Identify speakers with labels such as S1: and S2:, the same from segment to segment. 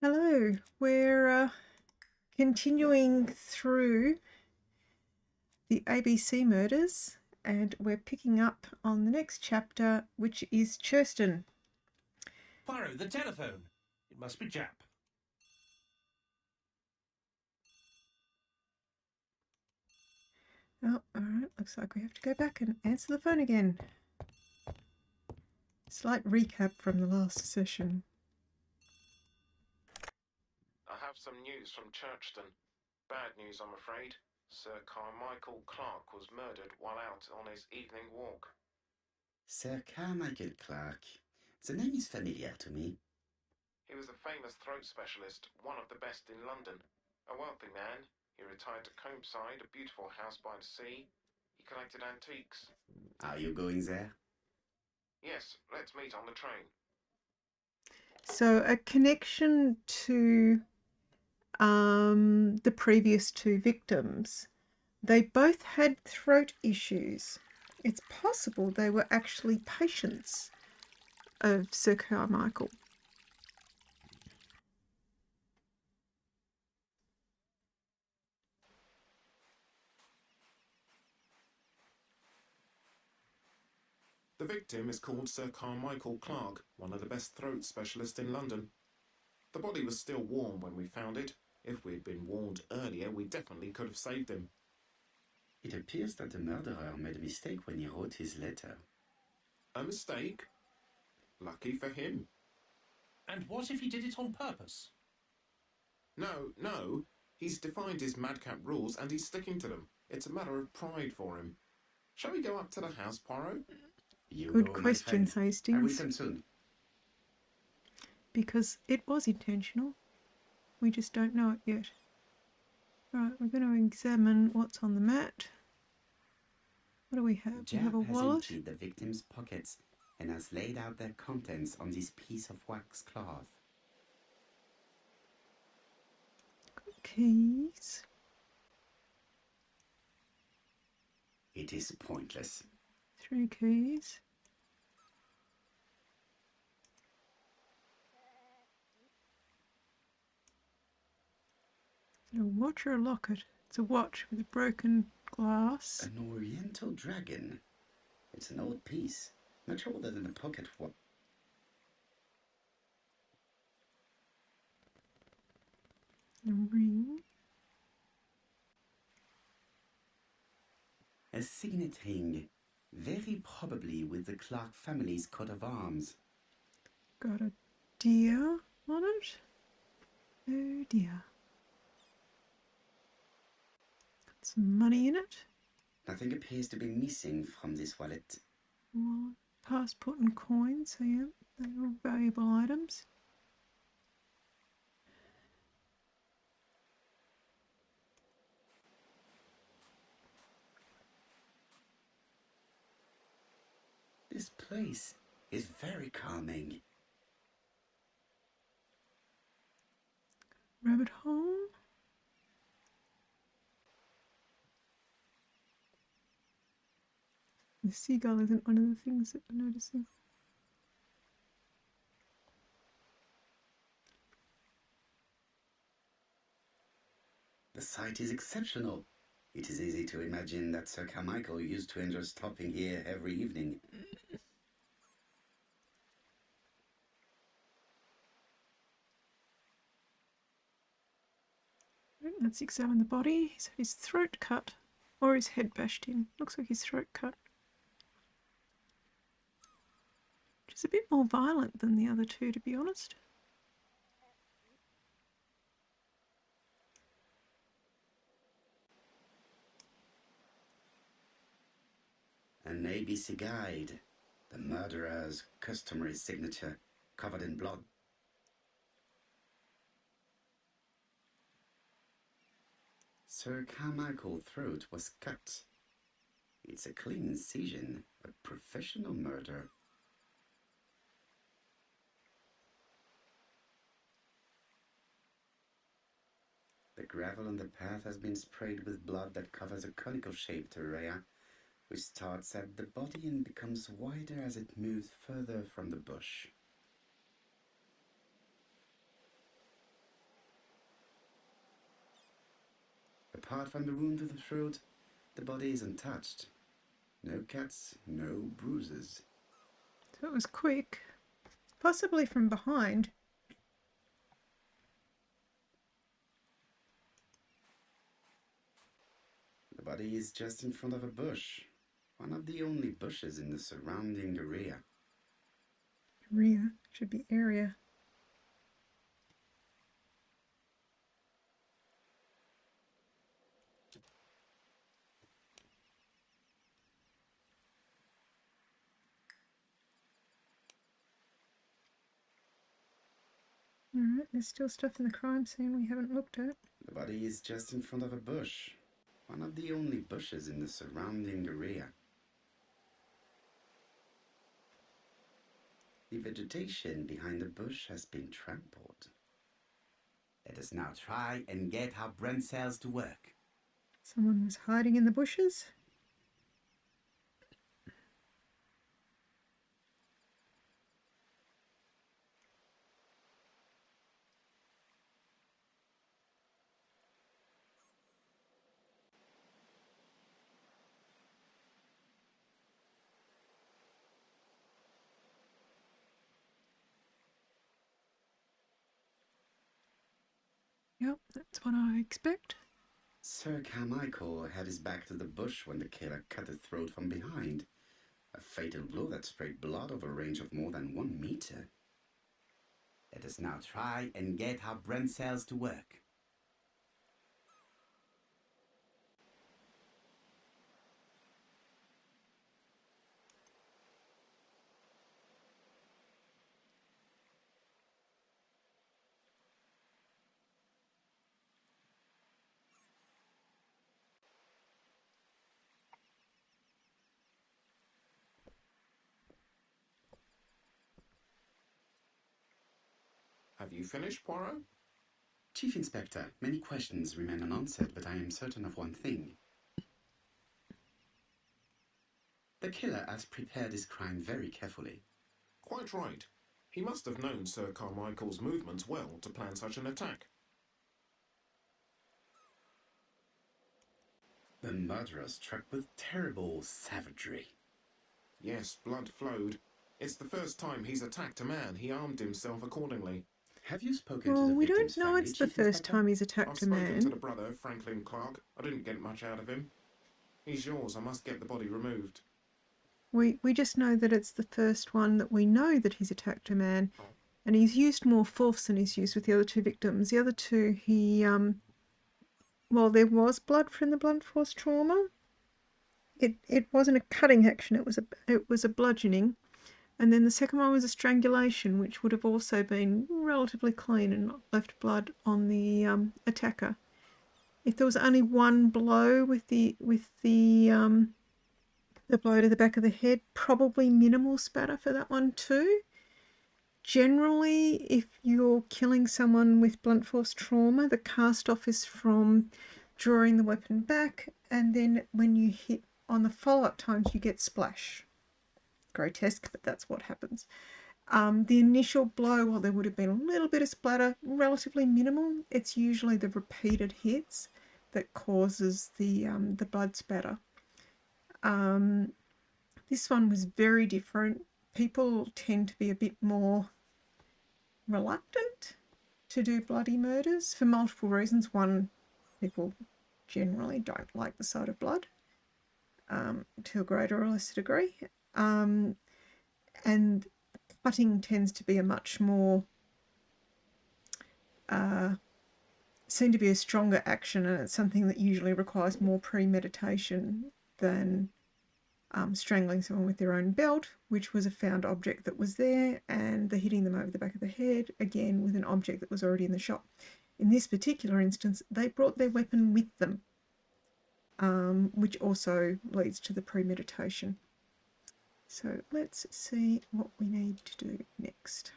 S1: Hello, we're continuing through the ABC murders and we're picking up on the next chapter, which is Churston.
S2: Poirot, the telephone. It must be Jap.
S1: Oh, alright, looks like we have to go back and answer the phone again. Slight recap from the last session.
S3: I have some news from Churston. Bad news, I'm afraid. Sir Carmichael Clark was murdered while out on his evening walk.
S4: Sir Carmichael Clark. The name is familiar to me.
S3: He was a famous throat specialist, one of the best in London. A wealthy man, he retired to Combside, a beautiful house by the sea. He collected antiques.
S4: Are you going there?
S3: Yes, let's meet on the train.
S1: So a connection to the previous two victims. They both had throat issues. It's possible they were actually patients of Sir Carmichael.
S3: The victim is called Sir Carmichael Clark, one of the best throat specialists in London. The body was still warm when we found it. If we'd been warned earlier, we definitely could have saved him.
S4: It appears that the murderer made a mistake when he wrote his letter.
S3: A mistake? Lucky for him.
S2: And what if he did it on purpose?
S3: No. He's defined his madcap rules and he's sticking to them. It's a matter of pride for him. Shall we go up to the house, Poirot?
S1: Good question, Hastings.
S4: I will come soon.
S1: Because it was intentional. We just don't know it yet. Right, we're going to examine what's on the mat. What do we have? We have a wallet.
S4: Has emptied the victim's pockets and has laid out their contents on this piece of wax cloth.
S1: Keys.
S4: It is pointless.
S1: 3 keys. A watch or a locket? It's a watch with a broken glass.
S4: An oriental dragon. It's an old piece, much older than a pocket watch.
S1: A ring.
S4: A signet ring, very probably with the Clark family's coat of arms.
S1: Got a deer on it. Oh dear. Got some money in it.
S4: Nothing appears to be missing from this wallet.
S1: Wallet, passport and coins. So yeah, they're all valuable items.
S4: This place is very calming.
S1: Rabbit hole. The seagull isn't one of the things that we're noticing.
S4: The site is exceptional. It is easy to imagine that Sir Carmichael used to enjoy stopping here every evening.
S1: Let's examine the body. He's had his throat cut or his head bashed in. Looks like his throat cut. Which is a bit more violent than the other two, to be honest.
S4: An ABC guide. The murderer's customary signature, covered in blood. Sir Carmichael's throat was cut. It's a clean incision, a professional murder. The gravel on the path has been sprayed with blood that covers a conical-shaped area, which starts at the body and becomes wider as it moves further from the bush. apart from the wound to the throat, the body is untouched. No cuts, no bruises.
S1: So it was quick. Possibly from behind.
S4: The body is just in front of a bush. One of the only bushes in the surrounding area.
S1: Area. Should be area. Alright, there's still stuff in the crime scene we haven't looked at.
S4: The body is just in front of a bush. One of the only bushes in the surrounding area. The vegetation behind the bush has been trampled. Let us now try and get our brain cells to work.
S1: Someone was hiding in the bushes. Yep, that's what I expect.
S4: Sir Carmichael had his back to the bush when the killer cut the throat from behind. A fatal blow that sprayed blood over a range of more than 1 meter. Let us now try and get our brain cells to work.
S3: Have you finished, Poirot?
S4: Chief Inspector, many questions remain unanswered, but I am certain of one thing. The killer has prepared his crime very carefully.
S3: Quite right. He must have known Sir Carmichael's movements well to plan such an attack.
S4: The murderer struck with terrible savagery.
S3: Yes, blood flowed. It's the first time he's attacked a man. He armed himself accordingly.
S4: Have you spoken to
S1: Well,
S4: the
S1: we
S4: victim's
S1: don't know
S4: family,
S1: it's the
S4: Chief
S1: first
S4: Inspector?
S1: time he's
S3: I've
S1: attacked a
S3: spoken to the
S1: man.
S3: brother, Franklin Clark. I didn't get much out of him. He's yours. I must get the body removed.
S1: We just know that it's the first one that we know that he's attacked a man. And he's used more force than he's used with the other two victims. The other two, well, there was blood from the blunt force trauma. It wasn't a cutting action, it was a bludgeoning. And then the second one was a strangulation, which would have also been relatively clean and not left blood on the attacker. If there was only one blow with the blow to the back of the head, probably minimal spatter for that one too. Generally, if you're killing someone with blunt force trauma, the cast off is from drawing the weapon back, and then when you hit on the follow-up times, you get splash. Grotesque, but that's what happens. The initial blow, well, there would have been a little bit of splatter, relatively minimal. It's usually the repeated hits that causes the blood spatter. This one was very different. People tend to be a bit more reluctant to do bloody murders for multiple reasons. One, people generally don't like the sight of blood to a greater or lesser degree. And cutting tends to be a much more seem to be a stronger action, and it's something that usually requires more premeditation than strangling someone with their own belt, which was a found object that was there, and the hitting them over the back of the head, again with an object that was already in the shop. In this particular instance, they brought their weapon with them, which also leads to the premeditation. So let's see what we need to do next.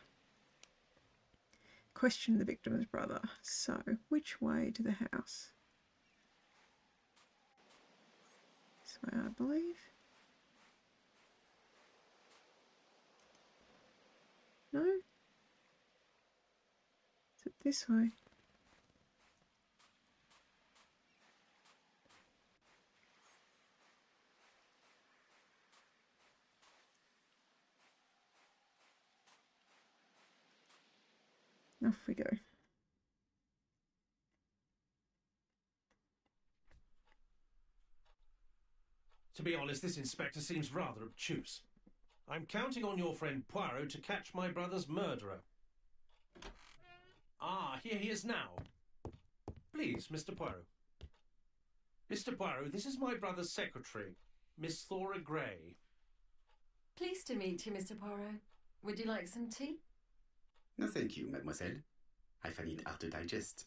S1: Question the victim's brother. So, which way to the house? This way, I believe. No? Is it this way? Off we go.
S2: To be honest, this inspector seems rather obtuse. I'm counting on your friend Poirot to catch my brother's murderer. Ah, here he is now. Please, Mr. Poirot. Mr. Poirot, this is my brother's secretary, Miss Thora Gray.
S5: Pleased to meet you, Mr. Poirot. Would you like some tea?
S4: No, thank you, mademoiselle. I find it hard to digest.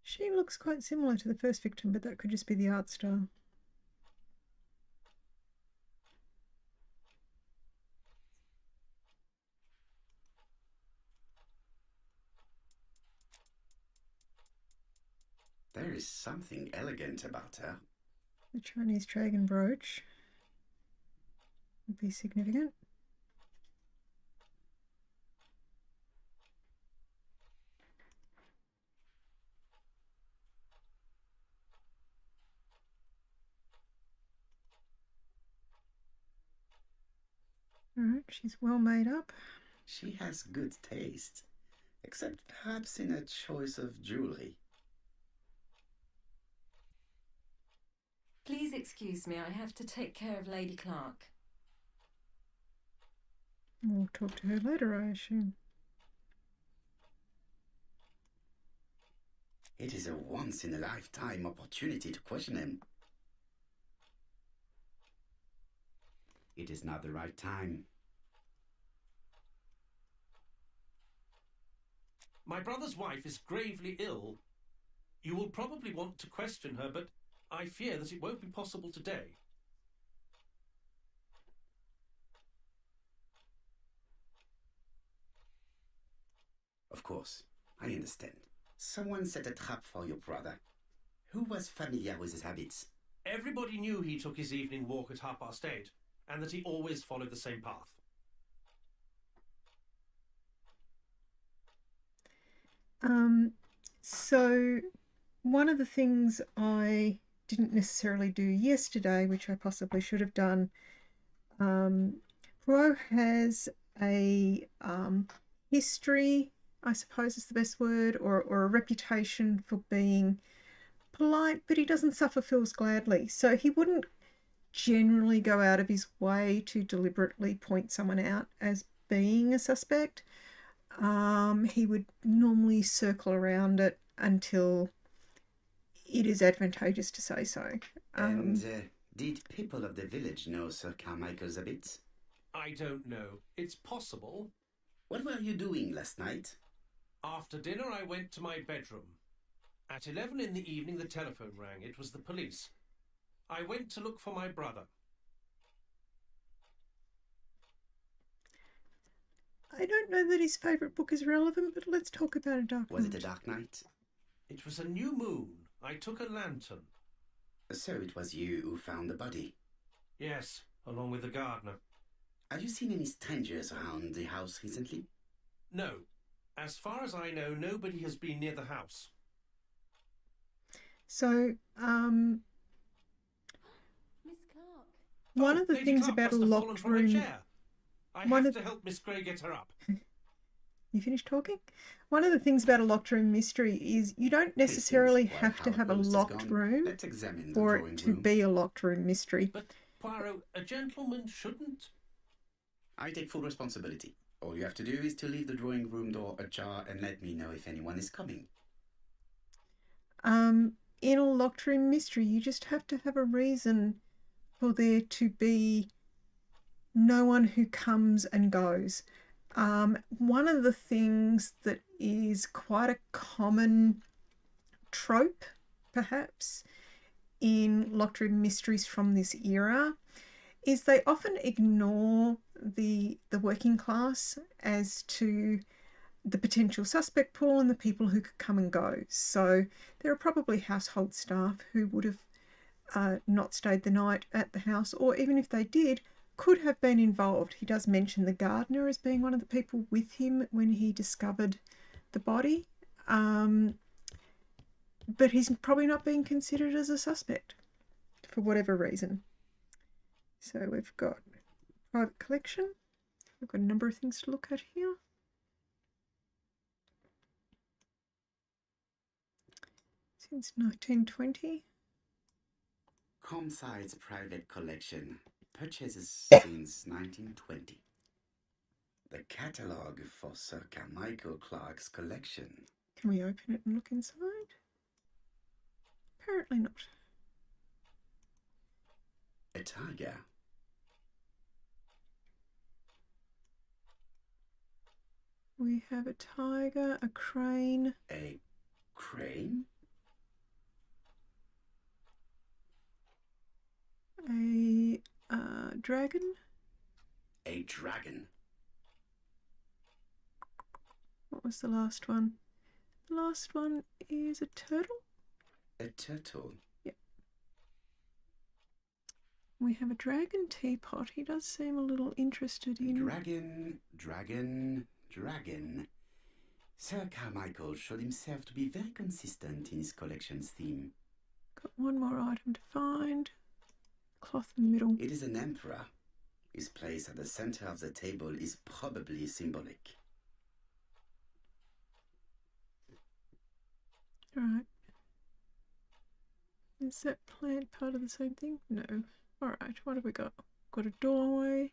S1: She looks quite similar to the first victim, but that could just be the art style.
S4: There is something elegant about her.
S1: The Chinese dragon brooch would be significant. Alright, she's well made up.
S4: She has good taste, except perhaps in her choice of jewellery.
S5: Please excuse me, I have to take care of Lady Clark.
S1: We'll talk to her later, I assume.
S4: It is a once-in-a-lifetime opportunity to question him. It is not the right time.
S2: My brother's wife is gravely ill. You will probably want to question her, but I fear that it won't be possible today.
S4: Of course, I understand. Someone set a trap for your brother. Who was familiar with his habits?
S2: Everybody knew he took his evening walk at 8:30, and that he always followed the same path.
S1: So one of the things I didn't necessarily do yesterday, which I possibly should have done, Poirot has a history, I suppose is the best word, or a reputation for being polite, but he doesn't suffer fools gladly. So he wouldn't generally go out of his way to deliberately point someone out as being a suspect. He would normally circle around it until it is advantageous to say so.
S4: Did people of the village know Sir Carmichael's habits?
S2: I don't know. It's possible.
S4: What were you doing last night?
S2: After dinner, I went to my bedroom. At 11 in the evening, the telephone rang. It was the police. I went to look for my brother.
S1: I don't know that his favourite book is relevant, but let's talk about A Dark Night.
S4: Was it a dark night?
S2: It was a new moon. I took a lantern.
S4: So it was you who found the body?
S2: Yes, along with the gardener.
S4: Have you seen any strangers around the house recently?
S2: No. As far as I know, nobody has been near the house.
S1: So,
S5: Miss Clark.
S1: one of the
S2: Lady
S1: things
S2: Clark
S1: about a
S2: must have fallen
S1: locked
S2: from her
S1: room...
S2: chair. I have to help Miss Gray get her up.
S1: You finished talking? One of the things about a locked room mystery is you don't necessarily have to have a locked room
S4: Let's examine the
S1: for
S4: drawing
S1: it to
S4: room.
S1: be a locked room mystery.
S2: But, Poirot, a gentleman shouldn't...
S4: I take full responsibility. All you have to do is to leave the drawing room door ajar and let me know if anyone is coming.
S1: In a locked room mystery, you just have to have a reason for there to be no one who comes and goes. One of the things that is quite a common trope, perhaps, in locked room mysteries from this era is they often ignore the working class as to the potential suspect pool and the people who could come and go. So there are probably household staff who would have not stayed the night at the house, or even if they did, could have been involved. He does mention the gardener as being one of the people with him when he discovered the body, but he's probably not being considered as a suspect for whatever reason. So we've got private collection. We've got a number of things to look at here. since 1920.
S4: Comside's private collection, purchases since 1920. The catalogue for Sir Carmichael Clark's collection.
S1: Can we open it and look inside? Apparently not.
S4: A tiger.
S1: We have a tiger, a crane.
S4: A crane?
S1: A dragon.
S4: A dragon.
S1: What was the last one? The last one is a turtle.
S4: A turtle.
S1: Yep. We have a dragon teapot. He does seem a little interested in...
S4: Dragon, dragon, dragon. Sir Carmichael showed himself to be very consistent in his collection's theme.
S1: Got one more item to find. Cloth in the middle.
S4: It is an emperor. His place at the center of the table is probably symbolic.
S1: Alright. Is that plant part of the same thing? No. Alright, what have we got? Got a doorway.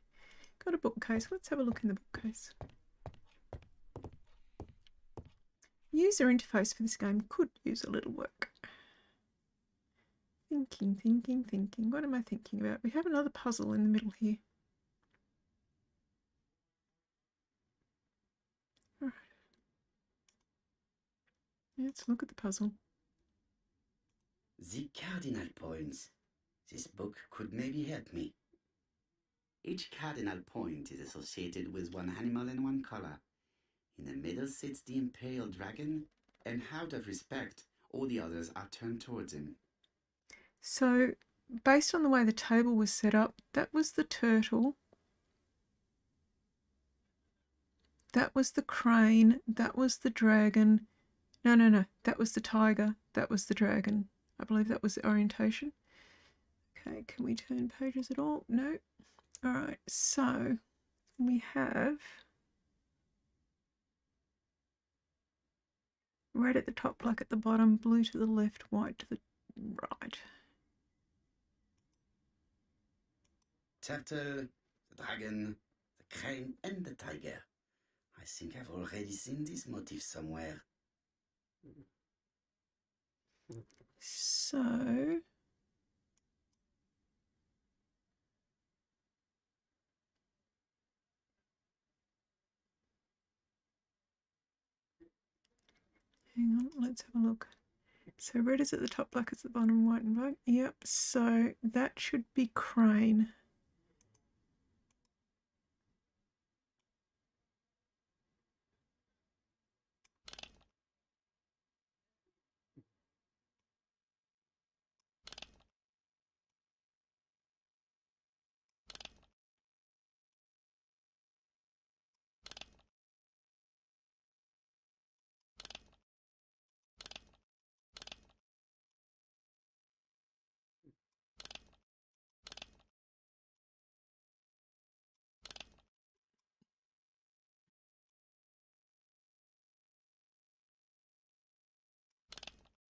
S1: Got a bookcase. Let's have a look in the bookcase. User interface for this game could use a little work. Thinking. What am I thinking about? We have another puzzle in the middle here. Alright. Let's look at the puzzle.
S4: The cardinal points. This book could maybe help me. Each cardinal point is associated with one animal and one color. In the middle sits the imperial dragon, and out of respect, all the others are turned towards him.
S1: So, based on the way the table was set up, that was the turtle. That was the crane. That was the dragon. No. That was the tiger. That was the dragon. I believe that was the orientation. Okay, can we turn pages at all? No. Alright, so we have red at the top, black at the bottom, blue to the left, white to the right.
S4: Turtle, the dragon, the crane, and the tiger. I think I've already seen this motif somewhere.
S1: So hang on, let's have a look. So red is at the top, black is at the bottom, white and black. Yep, so that should be crane.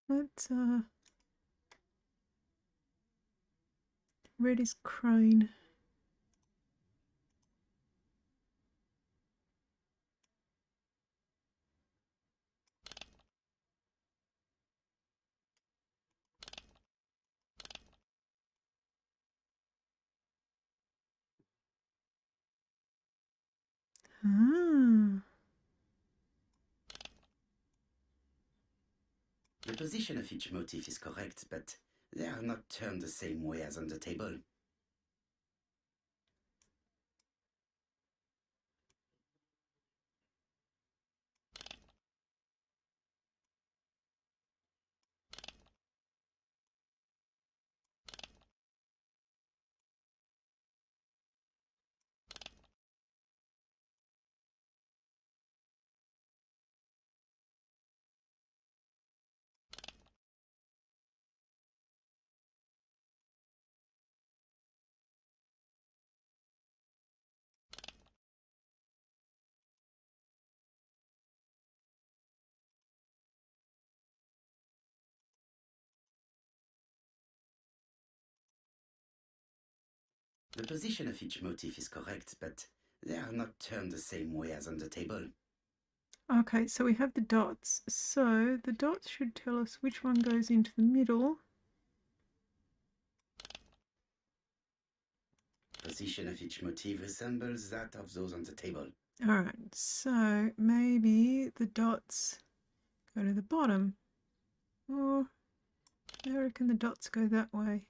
S1: Let's red is crane. Ah.
S4: The position of each motif is correct, but they are not turned the same way as on the table. The position of each motif is correct, but they are not turned the same way as on the table.
S1: Okay, so we have the dots. So the dots should tell us which one goes into the middle.
S4: Position of each motif resembles that of those on the table.
S1: All right, so maybe the dots go to the bottom. Or I reckon the dots go that way.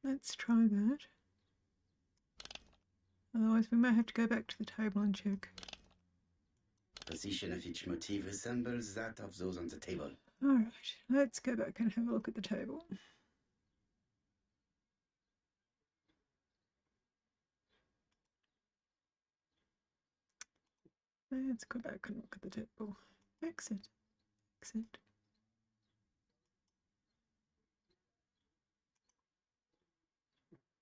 S1: Let's try that. Otherwise we may have to go back to the table and check.
S4: Position of each motif resembles that of those on the table.
S1: All right, let's go back and have a look at the table. Let's go back and look at the table. Exit. Exit.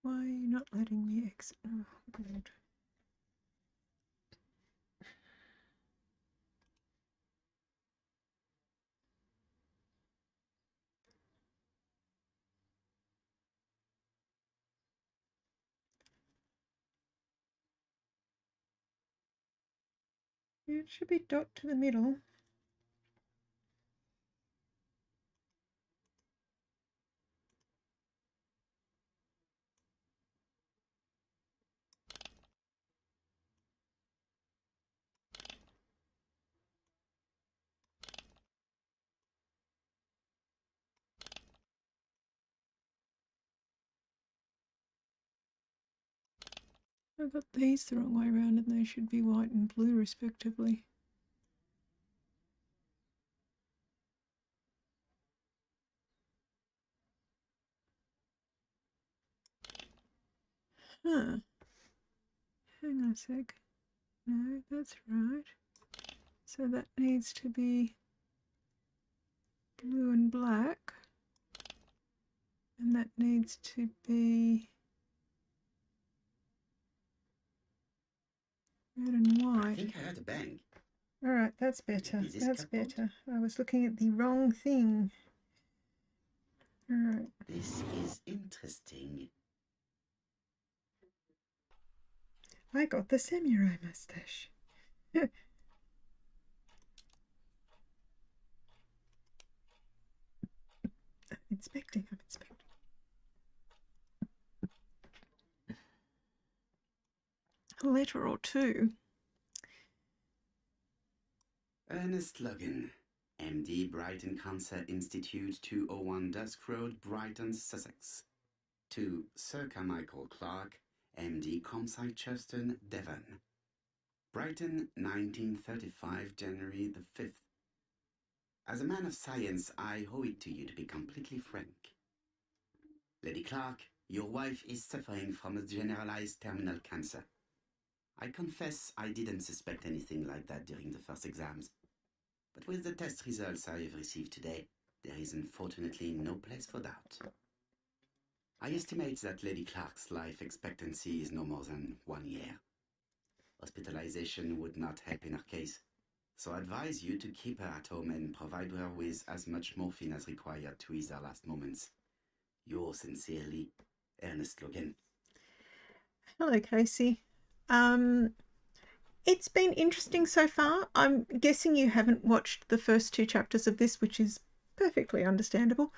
S1: Why are you not letting me exit? Oh, God. It should be dot to the middle. I got these the wrong way around and they should be white and blue respectively. Huh. Hang on a sec. No, that's right. So that needs to be blue and black. And that needs to be red and
S4: I
S1: white.
S4: think I heard a bang.
S1: All right, that's better.
S4: Is this
S1: That's
S4: cardboard?
S1: better. I was looking at the wrong thing. All right.
S4: This is interesting.
S1: I got the samurai mustache. I'm inspecting. A letter or two.
S4: Ernest Logan, MD, Brighton Cancer Institute, 201 Dusk Road, Brighton, Sussex. To Sir Carmichael Clark, MD, Comsite, Churston, Devon. Brighton, 1935, January the 5th. As a man of science, I owe it to you to be completely frank. Lady Clark, your wife is suffering from a generalized terminal cancer. I confess I didn't suspect anything like that during the first exams. But with the test results I have received today, there is unfortunately no place for doubt. I estimate that Lady Clark's life expectancy is no more than 1 year. Hospitalization would not help in her case, so I advise you to keep her at home and provide her with as much morphine as required to ease her last moments. Yours sincerely, Ernest Logan.
S1: Hello, Casey. It's been interesting so far. I'm guessing you haven't watched the first 2 chapters of this, which is perfectly understandable.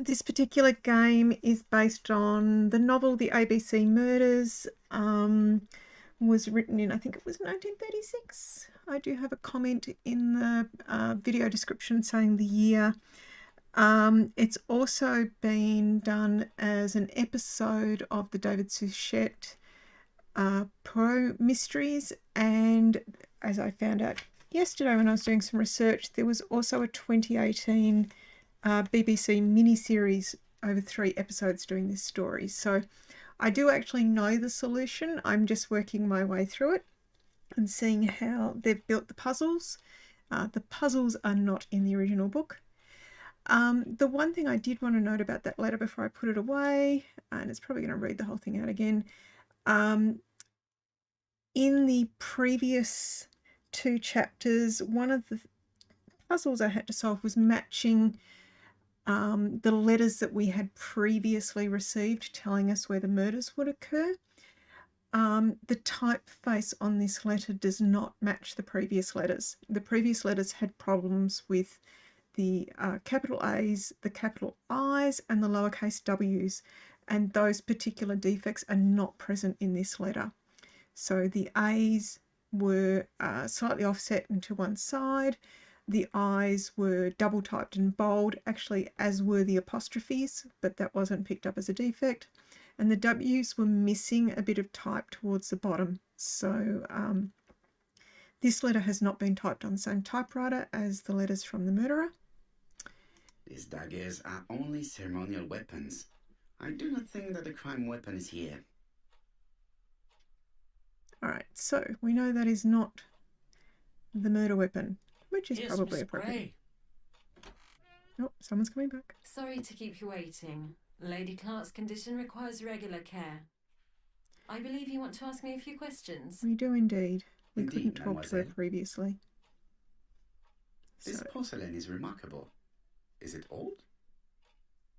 S1: This particular game is based on the novel The ABC Murders. Was written in, I think it was 1936. I do have a comment in the video description saying the year. It's also been done as an episode of the David Suchet Poirot mysteries, and as I found out yesterday when I was doing some research, there was also a 2018 BBC miniseries over 3 episodes doing this story. So I do actually know the solution. I'm just working my way through it and seeing how they've built the puzzles. The puzzles are not in the original book. The one thing I did want to note about that letter before I put it away, and it's probably going to read the whole thing out again. In the previous 2 chapters, one of the puzzles I had to solve was matching the letters that we had previously received telling us where the murders would occur. The typeface on this letter does not match the previous letters. The previous letters had problems with the capital A's, the capital I's, and the lowercase w's, and those particular defects are not present in this letter. So the A's were slightly offset into one side, the I's were double typed and bold, actually as were the apostrophes, but that wasn't picked up as a defect, and the W's were missing a bit of type towards the bottom. So this letter has not been typed on the same typewriter as the letters from the murderer.
S4: These daggers are only ceremonial weapons. I do not think that the crime weapon is here.
S1: All right, so we know that is not the murder weapon, which is
S2: Here's
S1: probably
S2: Miss
S1: appropriate.
S2: Gray.
S1: Oh, someone's coming back.
S5: Sorry to keep you waiting. Lady Clark's condition requires regular care. I believe you want to ask me a few questions.
S1: We do indeed. We
S4: Indeed,
S1: couldn't talk to her
S4: mademoiselle.
S1: previously.
S4: This
S1: So,
S4: porcelain is remarkable. Is it old?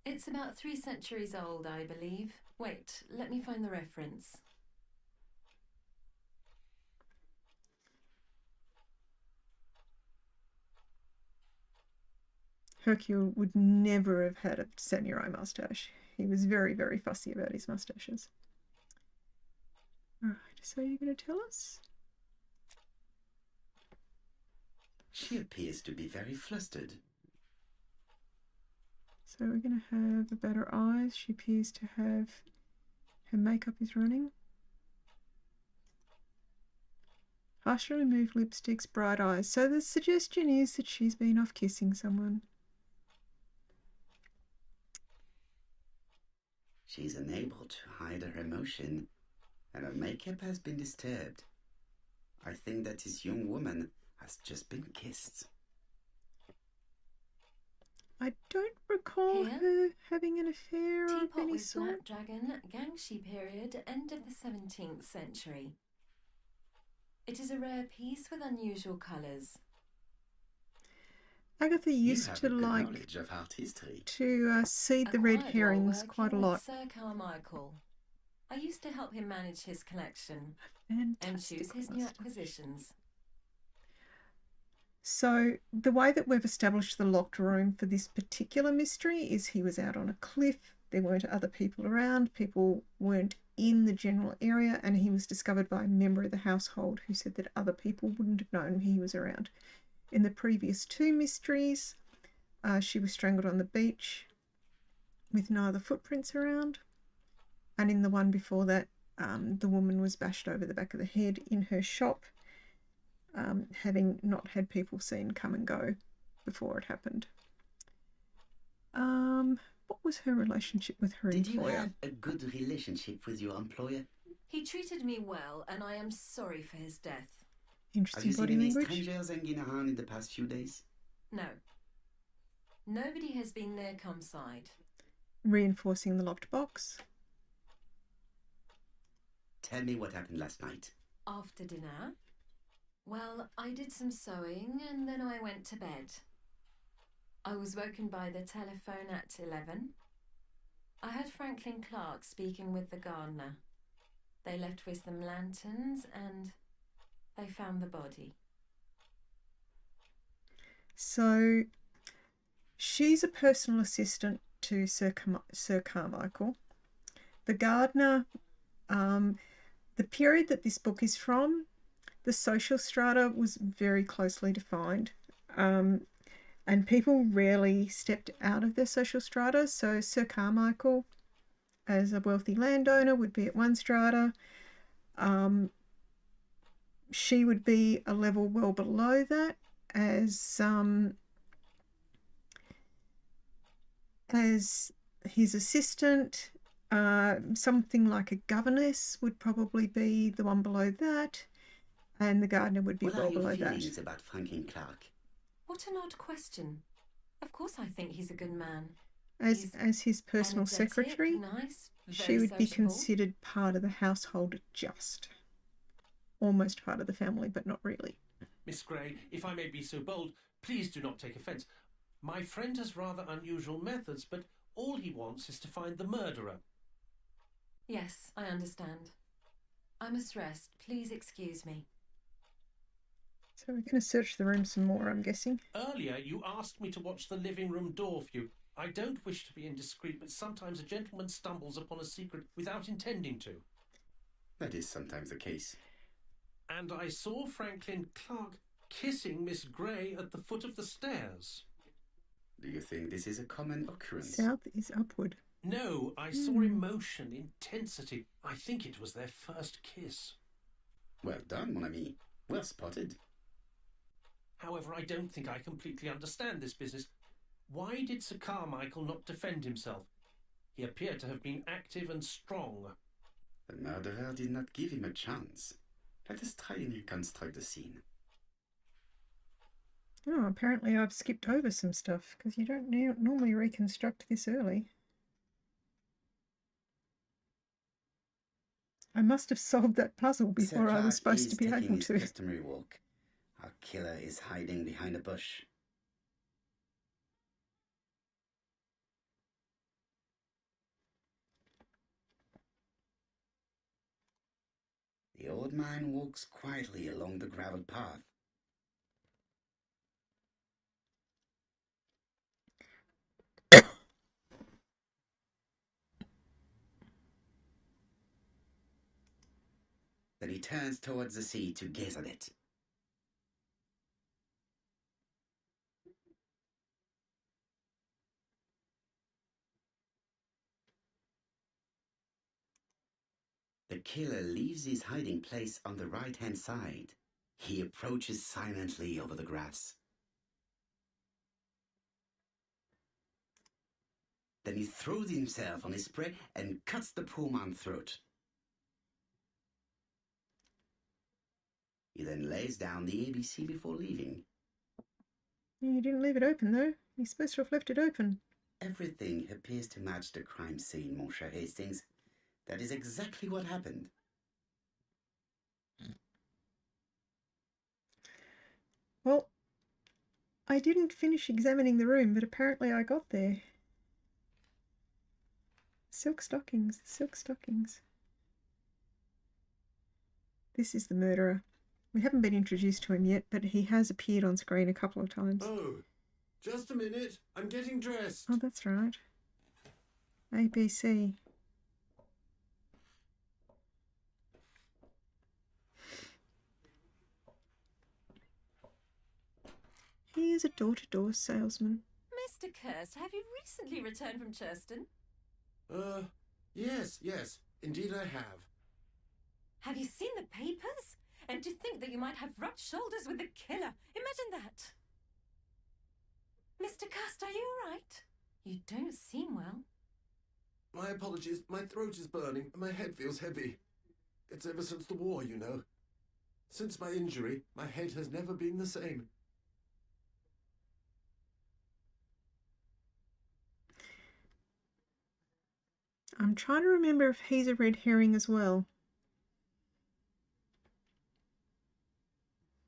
S5: It's about 3 centuries old, I believe. Wait, let me find the reference.
S1: Hercule would never have had a samurai mustache. He was very, very fussy about his mustaches. All right, so you're going to tell us?
S4: She appears to be very flustered.
S1: So we're going to have about her eyes. She appears to have... Her makeup is running. Partially removed lipsticks, bright eyes. So the suggestion is that she's been off kissing someone.
S4: She's unable to hide her emotion, and her makeup has been disturbed. I think that this young woman has just been kissed.
S1: I don't recall
S5: Here?
S1: her having an affair of
S5: Teapot
S1: any
S5: with
S1: sort.
S5: Snapdragon, Gangshi period, end of the 17th century. It is a rare piece with unusual colours.
S1: Agatha
S4: You
S1: used
S4: have
S1: to
S4: a good
S1: like
S4: knowledge of art history.
S1: to seed the red
S5: Acquired while
S1: herrings
S5: working
S1: quite a
S5: with
S1: lot.
S5: Sir Carmichael. I used to help him manage his collection and
S1: Fantastic
S5: choose his new
S1: mustache.
S5: acquisitions.
S1: So the way that we've established the locked room for this particular mystery is he was out on a cliff, there weren't other people around, people weren't in the general area, and he was discovered by a member of the household who said that other people wouldn't have known he was around. In the previous 2 mysteries, she was strangled on the beach with no other footprints around, and in the one before that, the woman was bashed over the back of the head in her shop, having not had people seen come and go before it happened. What was her relationship with her
S4: Did you
S1: employer?
S4: have a good relationship with your employer?
S5: He treated me well, and I am sorry for his death.
S4: Have
S1: Interesting
S4: you seen
S1: body
S4: any
S1: language.
S4: strangers hanging around in the past few days?
S5: No. Nobody has been near Cumside.
S1: Reinforcing the locked box.
S4: Tell me what happened last night.
S5: After dinner? Well, I did some sewing and then I went to bed. I was woken by the telephone at 11. I heard Franklin Clark speaking with the gardener. They left with some lanterns and they found the body.
S1: So she's a personal assistant to Sir Carmichael. The gardener, the period that this book is from, the social strata was very closely defined, and people rarely stepped out of their social strata. So Sir Carmichael, as a wealthy landowner, would be at one strata. She would be a level well below that as his assistant. Something like a governess would probably be the one below that, and the gardener would be
S4: What
S1: well
S4: are your
S1: below that.
S4: feelings about Franklin Clark?
S5: What an odd question. Of course I think he's a good man.
S1: As his personal
S5: Energetic,
S1: secretary,
S5: nice,
S1: she
S5: very
S1: would be
S5: sociable.
S1: considered part of the household, just almost part of the family, but not really.
S2: Miss Gray, if I may be so bold, please do not take offence. My friend has rather unusual methods, but all he wants is to find the murderer.
S5: Yes, I understand. I must rest. Please excuse me.
S1: So we're going to search the room some more, I'm guessing.
S2: Earlier, you asked me to watch the living room door for you. I don't wish to be indiscreet, but sometimes a gentleman stumbles upon a secret without intending to.
S4: That is sometimes the case.
S2: And I saw Franklin Clark kissing Miss Gray at the foot of the stairs.
S4: Do you think this is a common occurrence?
S1: South is upward.
S2: No, I saw emotion, intensity. I think it was their first kiss.
S4: Well done, mon ami. Well spotted.
S2: However, I don't think I completely understand this business. Why did Sir Carmichael not defend himself? He appeared to have been active and strong.
S4: The murderer did not give him a chance. Let us try and reconstruct the scene.
S1: Oh, apparently I've skipped over some stuff because you don't normally reconstruct this early. I must have solved that puzzle before
S4: Sir
S1: I was
S4: Clark
S1: supposed to
S4: is
S1: be
S4: taking
S1: able
S4: his
S1: to.
S4: customary walk. Our killer is hiding behind a bush. The old man walks quietly along the gravel path. Then he turns towards the sea to gaze at it. The killer leaves his hiding place on the right-hand side. He approaches silently over the grass. Then he throws himself on his prey and cuts the poor man's throat. He then lays down the ABC before leaving.
S1: You didn't leave it open, though. You're supposed to have left it open.
S4: Everything appears to match the crime scene, mon cher Hastings. That is exactly what happened.
S1: Well, I didn't finish examining the room, but apparently I got there. Silk stockings, silk stockings. This is the murderer. We haven't been introduced to him yet, but he has appeared on screen a couple of times.
S6: Oh, just a minute. I'm getting dressed.
S1: Oh, that's right. ABC. He is a door-to-door salesman.
S5: Mr. Kirst, have you recently returned from Churston?
S6: Yes. Indeed I have.
S5: Have you seen the papers? And to think that you might have rubbed shoulders with the killer. Imagine that. Mr. Kirst, are you all right? You don't seem well.
S6: My apologies. My throat is burning and my head feels heavy. It's ever since the war, you know. Since my injury, my head has never been the same.
S1: I'm trying to remember if he's a red herring as well.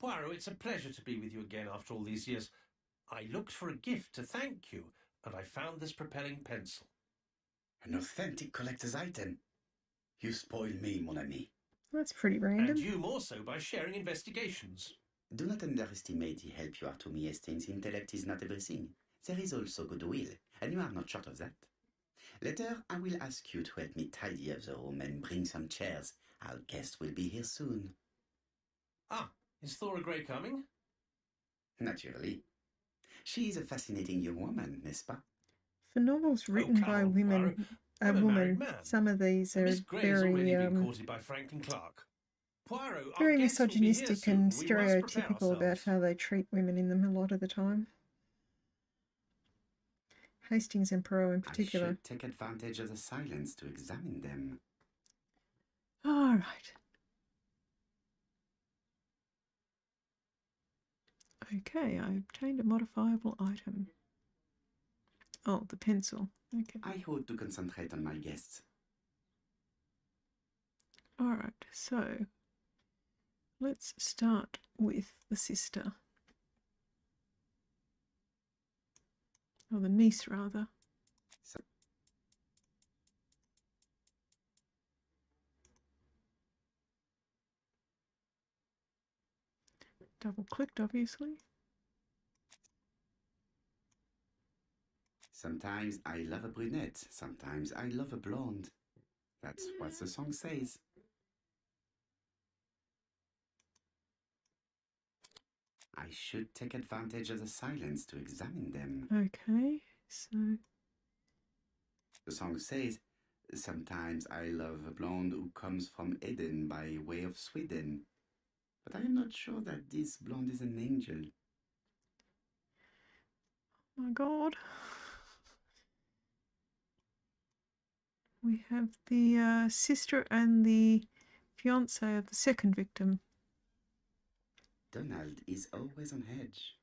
S2: Poirot, it's a pleasure to be with you again after all these years. I looked for a gift to thank you, and I found this propelling pencil.
S4: An authentic collector's item. You spoiled me, mon ami.
S1: That's pretty random.
S2: And you more so by sharing investigations.
S4: Do not underestimate the help you are to me, Hastings. Intellect is not everything. There is also goodwill, and you are not short of that. Later, I will ask you to help me tidy up the room and bring some chairs. Our guest will be here soon.
S2: Ah, is Thora Grey coming?
S4: Naturally. She is a fascinating young woman, n'est-ce pas?
S1: For novels written
S2: come
S1: by
S2: on,
S1: women,
S2: Poirot.
S1: a
S2: I'm a married
S1: woman,
S2: man.
S1: some of these are
S2: Miss Grey has
S1: very,
S2: already been courted by Franklin Clark. Poirot, our
S1: very
S2: guest will be here
S1: misogynistic
S2: soon.
S1: and
S2: We must prepare
S1: stereotypical about
S2: ourselves.
S1: how they treat women in them a lot of the time. Hastings and Poirot in
S4: I
S1: particular.
S4: should take advantage of the silence to examine them.
S1: All right. Okay, I obtained a modifiable item. Oh, the pencil. Okay.
S4: I ought to concentrate on my guests.
S1: All right, so let's start with the sister. or the niece rather.
S4: So,
S1: Double clicked, obviously.
S4: sometimes I love a brunette, sometimes I love a blonde. That's what the song says. I should take advantage of the silence to examine them.
S1: Okay, so
S4: The song says, sometimes I love a blonde who comes from Eden by way of Sweden. But I am not sure that this blonde is an angel.
S1: oh my God. We have the sister and the fiance of the second victim.
S4: Donald is always on edge.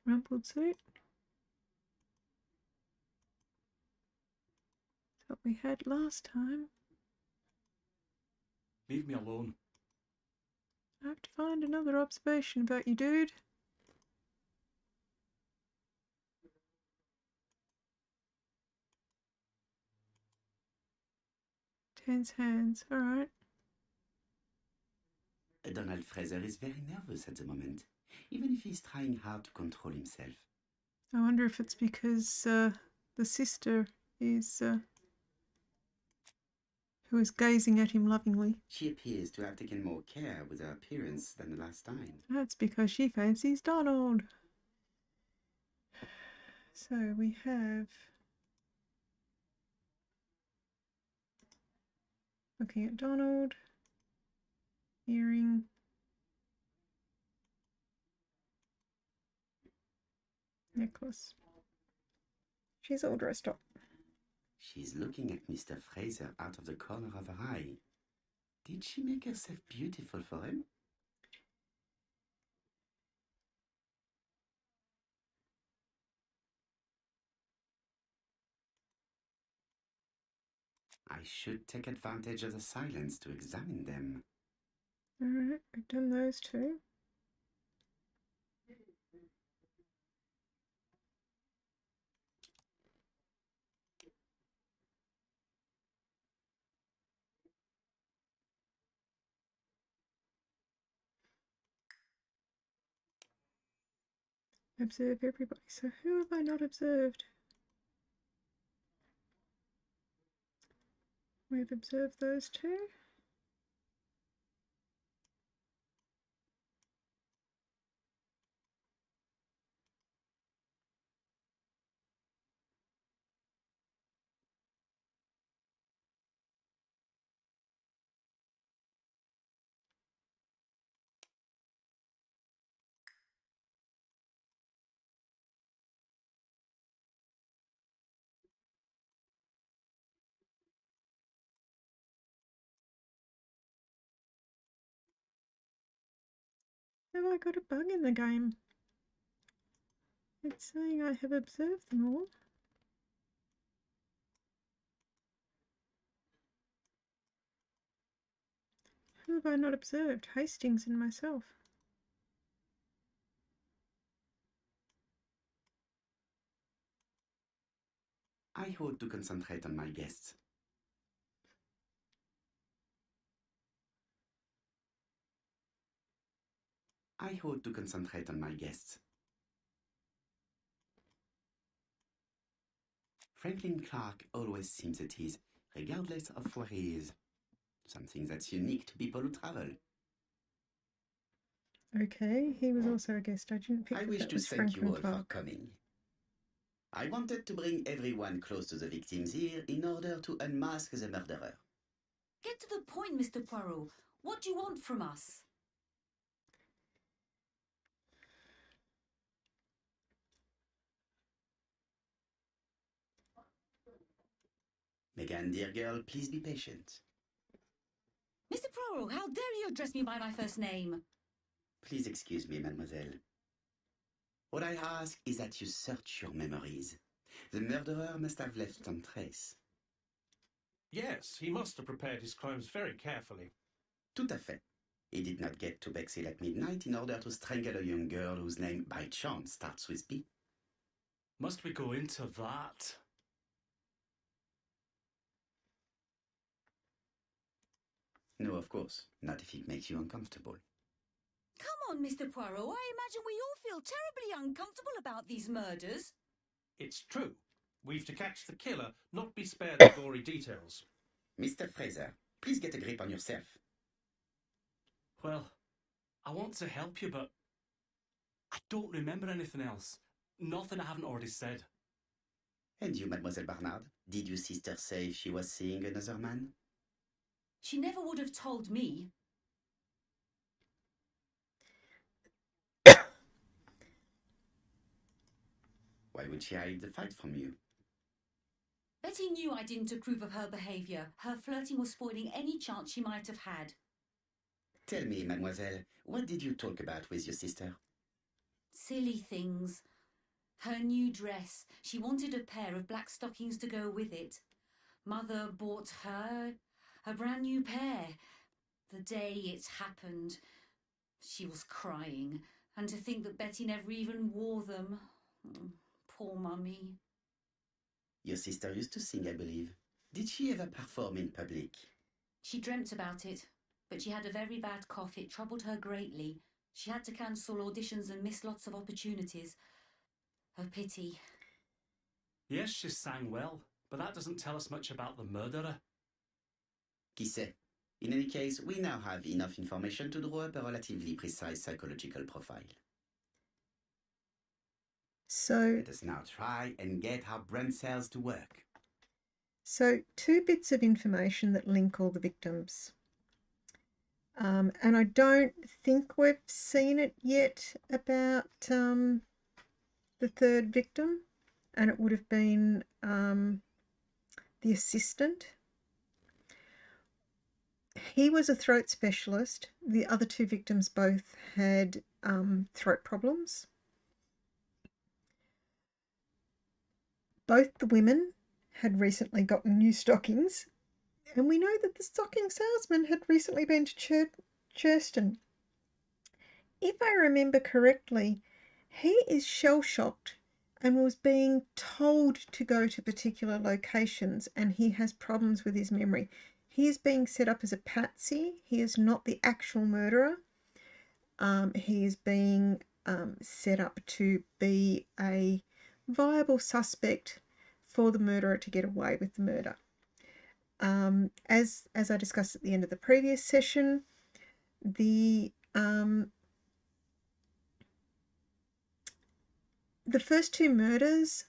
S1: Rumpled suit. That's what we had last time.
S7: Leave me alone.
S1: I have to find another observation about you, dude. Tense hands. All right.
S4: Donald Fraser is very nervous at the moment, even if he's trying hard to control himself.
S1: I wonder if it's because the sister is who is gazing at him lovingly.
S4: She appears to have taken more care with her appearance than the last time.
S1: That's because she fancies Donald. So we have looking at Donald, earring, necklace. She's all dressed up.
S4: She's looking at Mr. Fraser out of the corner of her eye. Did she make herself beautiful for him? I should take advantage of the silence to examine them.
S1: All right, we've done those two. Observe everybody. So who have I not observed? We've observed those two. Have I got a bug in the game? It's saying I have observed them all. Who have I not observed? Hastings and myself.
S4: I ought to concentrate on my guests. I ought to concentrate on my guests. Franklin Clark always seems at ease, regardless of where he is. Something that's unique to people who travel.
S1: Okay, he was also a guest. I didn't pick
S4: I
S1: that
S4: wish
S1: that
S4: to
S1: was
S4: thank you
S1: Franklin
S4: all for
S1: Clark.
S4: coming. I wanted to bring everyone close to the victims here in order to unmask the murderer.
S8: Get to the point, Mr. Poirot. What do you want from us?
S4: Megan, dear girl, please be patient.
S8: Mr. Poirot, how dare you address me by my first name?
S4: Please excuse me, mademoiselle. What I ask is that you search your memories. The murderer must have left some trace.
S2: Yes, he must have prepared his crimes very carefully.
S4: Tout à fait. He did not get to Bexhill at midnight in order to strangle a young girl whose name by chance starts with B.
S7: Must we go into that?
S4: No, of course. Not if it makes you uncomfortable.
S8: Come on, Mr. Poirot. I imagine we all feel terribly uncomfortable about these murders.
S2: It's true. We've to catch the killer, not be spared the gory details.
S4: Mr. Fraser, please get a grip on yourself.
S7: Well, I want to help you, but I don't remember anything else. Nothing I haven't already said.
S4: And you, Mademoiselle Barnard, did your sister say if she was seeing another man?
S8: She never would have told me.
S4: Why would she hide the fact from you?
S8: Betty knew I didn't approve of her behaviour. Her flirting was spoiling any chance she might have had.
S4: Tell me, mademoiselle, what did you talk about with your sister?
S8: Silly things. Her new dress. She wanted a pair of black stockings to go with it. Mother bought her a brand new pair. The day it happened, she was crying. And to think that Betty never even wore them. Poor Mummy.
S4: Your sister used to sing, I believe. Did she ever perform in public?
S8: She dreamt about it, but she had a very bad cough. It troubled her greatly. She had to cancel auditions and miss lots of opportunities. A pity.
S7: Yes, she sang well, but that doesn't tell us much about the murderer.
S4: Qui sait? In any case, we now have enough information to draw up a relatively precise psychological profile.
S1: So,
S4: Let us now try and get our brain cells to work.
S1: so two bits of information that link all the victims. And I don't think we've seen it yet about the third victim, and it would have been the assistant. He was a throat specialist. The other two victims both had throat problems. Both the women had recently gotten new stockings, and we know that the stocking salesman had recently been to Churston. If I remember correctly, he is shell-shocked and was being told to go to particular locations, and he has problems with his memory. He is being set up as a patsy. He is not the actual murderer. He is being set up to be a viable suspect for the murderer to get away with the murder. As I discussed at the end of the previous session, the first two murders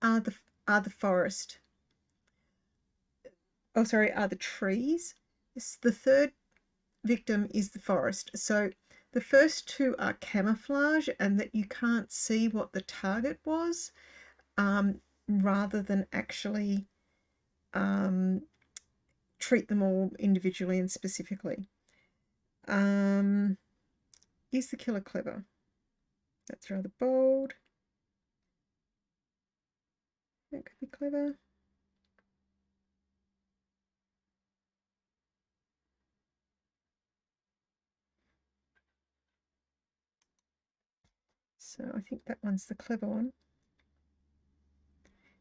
S1: are the forest. Oh, sorry, are the trees. The third victim is the forest. So the first two are camouflage, and that you can't see what the target was, rather than actually treat them all individually and specifically. Is the killer clever? That's rather bold. That could be clever. So I think that one's the clever one.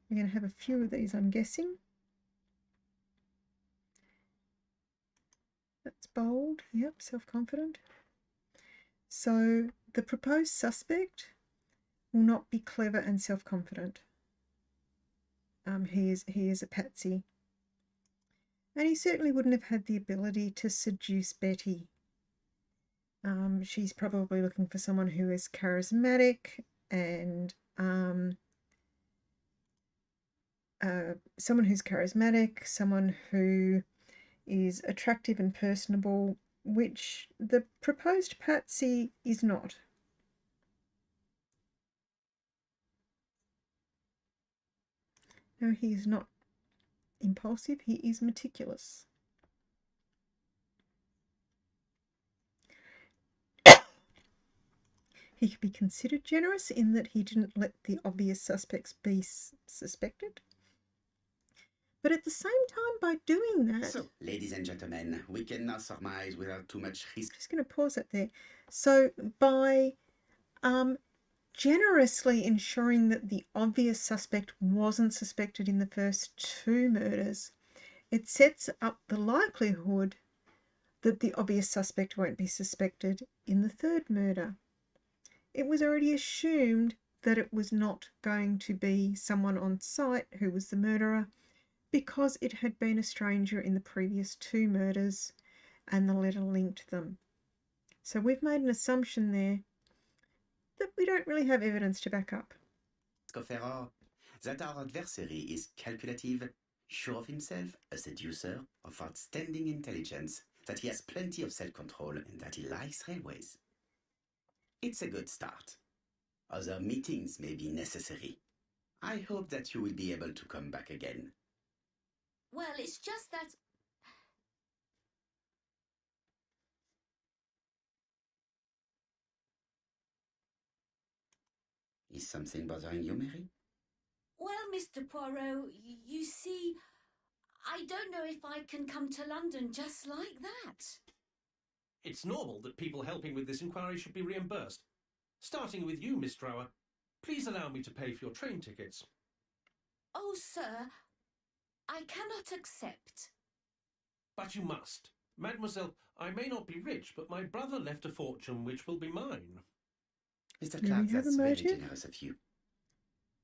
S1: We're going to have a few of these, I'm guessing. That's bold. Yep, self-confident. So the proposed suspect will not be clever and self-confident. He is a patsy. And he certainly wouldn't have had the ability to seduce Betty. She's probably looking for someone who is charismatic and someone who is attractive and personable, which the proposed patsy is not. No, he is not impulsive, he is meticulous. He could be considered generous in that he didn't let the obvious suspects be suspected. But at the same time, by doing that...
S4: So, ladies and gentlemen, we can now surmise without too much risk.
S1: I'm just going to pause it there. So by generously ensuring that the obvious suspect wasn't suspected in the first two murders, it sets up the likelihood that the obvious suspect won't be suspected in the third murder. It was already assumed that it was not going to be someone on site who was the murderer because it had been a stranger in the previous two murders and the letter linked them. So we've made an assumption there that we don't really have evidence to back up.
S4: Ferrer, that our adversary is calculative, sure of himself, a seducer, of outstanding intelligence, that he has plenty of self-control, and that he likes railways. It's a good start. Other meetings may be necessary. I hope that you will be able to come back again.
S8: Well, it's just that...
S4: Is something bothering you, Mary?
S8: Well, Mr. Poirot, you see, I don't know if I can come to London just like that.
S2: It's normal that people helping with this inquiry should be reimbursed. Starting with you, Miss Drower. Please allow me to pay for your train tickets.
S8: Oh, sir, I cannot accept.
S2: But you must. Mademoiselle, I may not be rich, but my brother left a fortune which will be mine.
S4: Mr.
S1: Do
S4: Clark,
S1: we have
S4: that's
S1: a
S4: very
S1: motive?
S4: generous of you.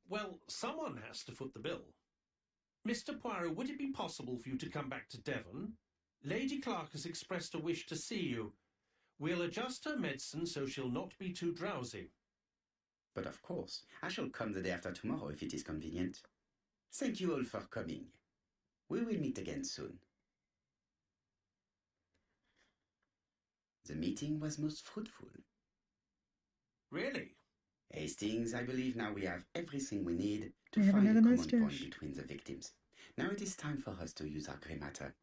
S2: Well, someone has to foot the bill. Mr. Poirot, would it be possible for you to come back to Devon? Lady Clark has expressed a wish to see you. We'll adjust her medicine so she'll not be too drowsy.
S4: But of course, I shall come the day after tomorrow if it is convenient. Thank you all for coming. We will meet again soon. The meeting was most fruitful.
S2: Really?
S4: Hastings, I believe now we have everything we need to
S1: We have
S4: find a
S1: another
S4: common point
S1: moustache.
S4: between the victims. Now it is time for us to use our grey matter.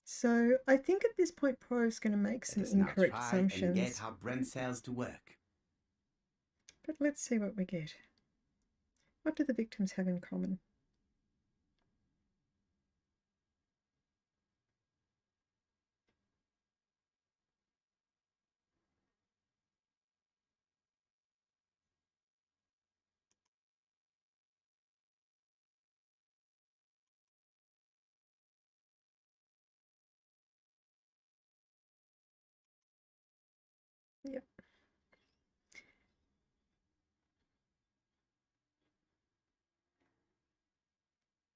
S1: So I think at this point Poirot's going to make
S4: Let
S1: some
S4: us now
S1: incorrect
S4: try and get
S1: assumptions.
S4: our brain cells to work.
S1: But let's see what we get. What do the victims have in common? Yep.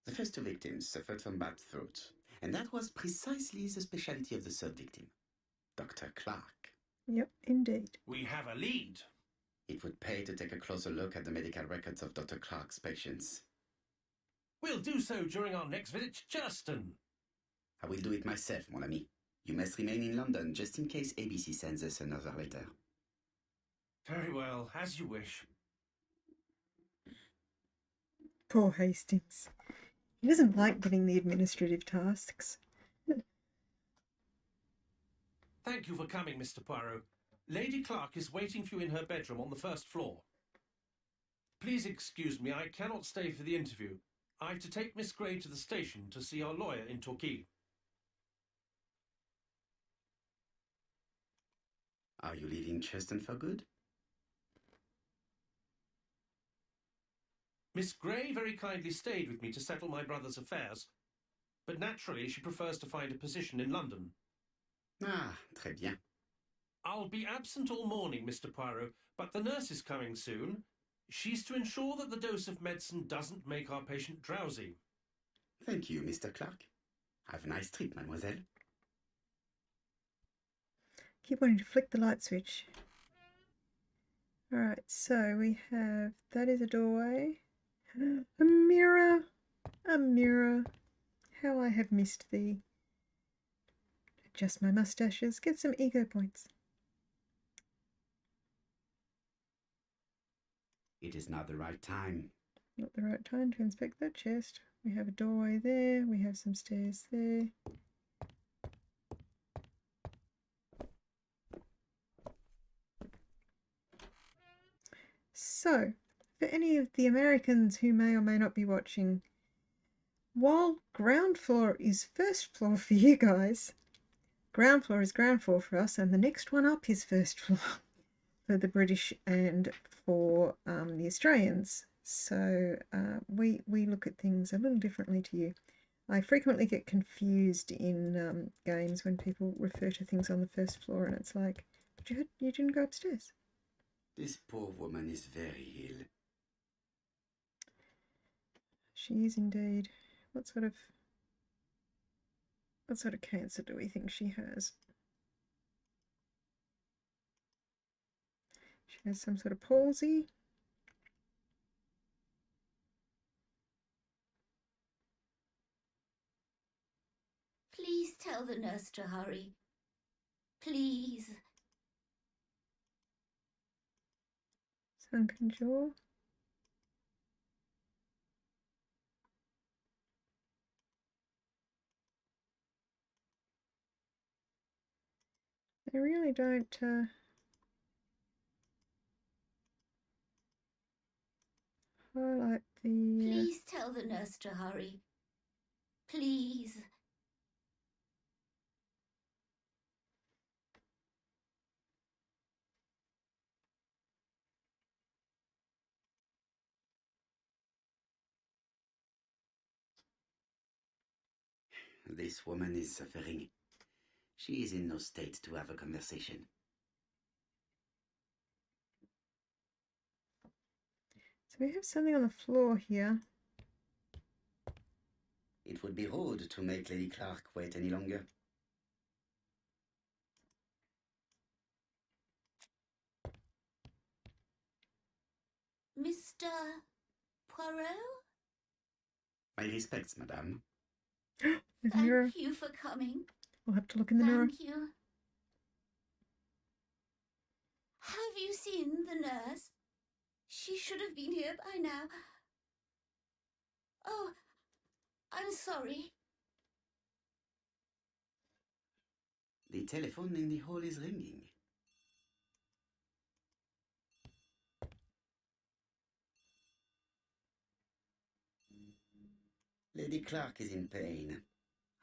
S4: The first two victims suffered from bad throats, and that was precisely the specialty of the third victim, Dr. Clark.
S1: Yep, indeed.
S2: We have a lead.
S4: It would pay to take a closer look at the medical records of Dr. Clark's patients.
S2: We'll do so during our next visit to Churston.
S4: I will do it myself, mon ami. You must remain in London just in case ABC sends us another letter.
S2: Very well, as you wish.
S1: Poor Hastings. He doesn't like getting the administrative tasks.
S2: Thank you for coming, Mr. Poirot. Lady Clark is waiting for you in her bedroom on the first floor. Please excuse me, I cannot stay for the interview. I have to take Miss Gray to the station to see our lawyer in Torquay.
S4: Are you leaving Churston for good?
S2: Miss Gray very kindly stayed with me to settle my brother's affairs, but naturally she prefers to find a position in London.
S4: Ah, très bien.
S2: I'll be absent all morning, Mr. Poirot, but the nurse is coming soon. She's to ensure that the dose of medicine doesn't make our patient drowsy.
S4: Thank you, Mr. Clark. Have a nice trip, mademoiselle.
S1: Keep wanting to flick the light switch. Alright, so we have... that is a doorway. A mirror. A mirror. How I have missed thee. Adjust my mustaches. Get some ego points.
S4: It is not the right time.
S1: Not the right time to inspect that chest. We have a doorway there. We have some stairs there. So, for any of the Americans who may or may not be watching, while ground floor is first floor for you guys, ground floor is ground floor for us, and the next one up is first floor for the British and for the Australians. So we look at things a little differently to you. I frequently get confused in games when people refer to things on the first floor, and it's like, but you didn't go upstairs.
S4: This poor woman is very ill.
S1: She is indeed. What sort of cancer do we think she has? She has some sort of palsy.
S8: Please tell the nurse to hurry. Please.
S1: Sunken jaw. They really don't highlight the...
S8: Please tell the nurse to hurry. Please.
S4: This woman is suffering. She is in no state to have a conversation.
S1: So we have something on the floor here.
S4: It would be rude to make Lady Clark wait any longer.
S8: Mr. Poirot?
S4: My respects, madame.
S1: There's a mirror.
S8: Thank you for coming.
S1: We'll have to look in the mirror.
S8: Thank you. Have you seen the nurse? She should have been here by now. Oh, I'm sorry.
S4: The telephone in the hall is ringing. Lady Clark is in pain.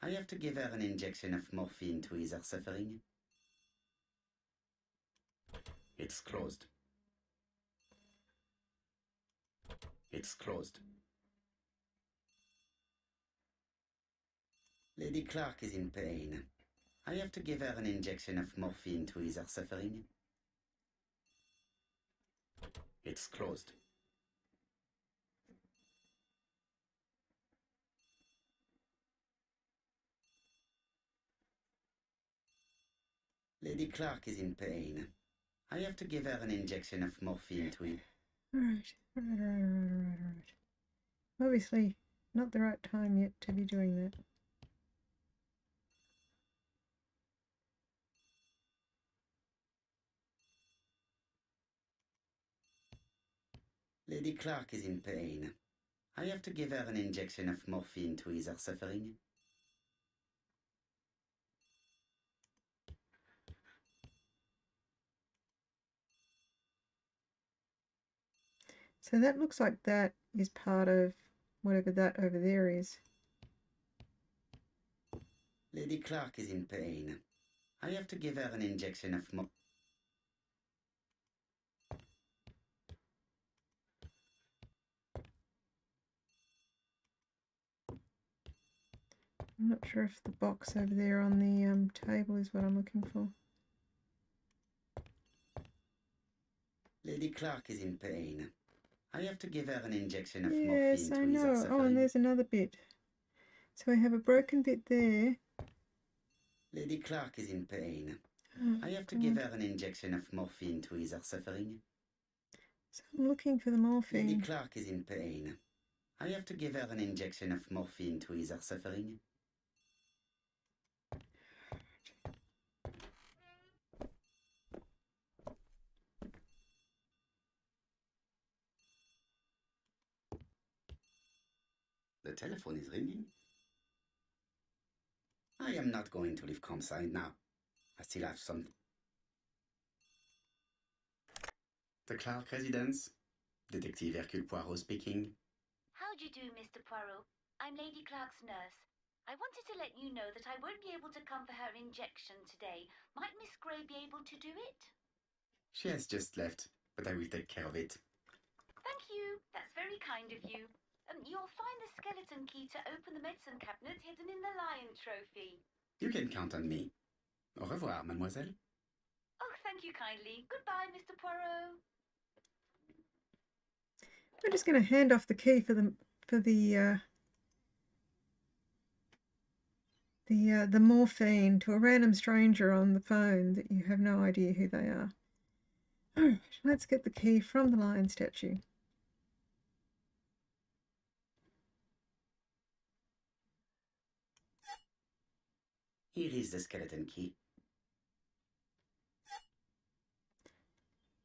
S4: I have to give her an injection of morphine to ease her suffering. It's closed. It's closed. Lady Clark is in pain. I have to give her an injection of morphine to ease her suffering. It's closed. Lady Clark is in pain. I have to give her an injection of morphine to ease...
S1: Right. Obviously, not the right time yet to be doing that.
S4: Lady Clark is in pain. I have to give her an injection of morphine to ease her suffering.
S1: So that looks like that is part of whatever that over there is.
S4: Lady Clark is in pain. I have to give her an injection of morphine.
S1: I'm not sure if the box over there on the table is what I'm looking for.
S4: Lady Clark is in pain. I have to give her an injection of
S1: Yes,
S4: morphine
S1: I
S4: to ease her
S1: know.
S4: suffering.
S1: Oh, and there's another bit. So I have a broken bit there.
S4: Lady Clark is in pain.
S1: Oh,
S4: I have to
S1: God.
S4: give her an injection of morphine to ease her suffering.
S1: So I'm looking for the morphine.
S4: Lady Clark is in pain. I have to give her an injection of morphine to ease her suffering. The telephone is ringing. I am not going to leave Comside now. I still have some... The Clark residence. Detective Hercule Poirot speaking.
S8: How do you do, Mr. Poirot? I'm Lady Clark's nurse. I wanted to let you know that I won't be able to come for her injection today. Might Miss Grey be able to do it?
S4: She has just left, but I will take care of it.
S8: Thank you. That's very kind of you. You'll find the skeleton key to open the medicine cabinet hidden in the lion trophy.
S4: You can count on me. Au revoir, mademoiselle.
S8: Oh, thank you kindly. Goodbye, Mr. Poirot.
S1: We're just going to hand off the key for the morphine to a random stranger on the phone that you have no idea who they are. All right, let's get the key from the lion statue.
S4: Here is the skeleton key.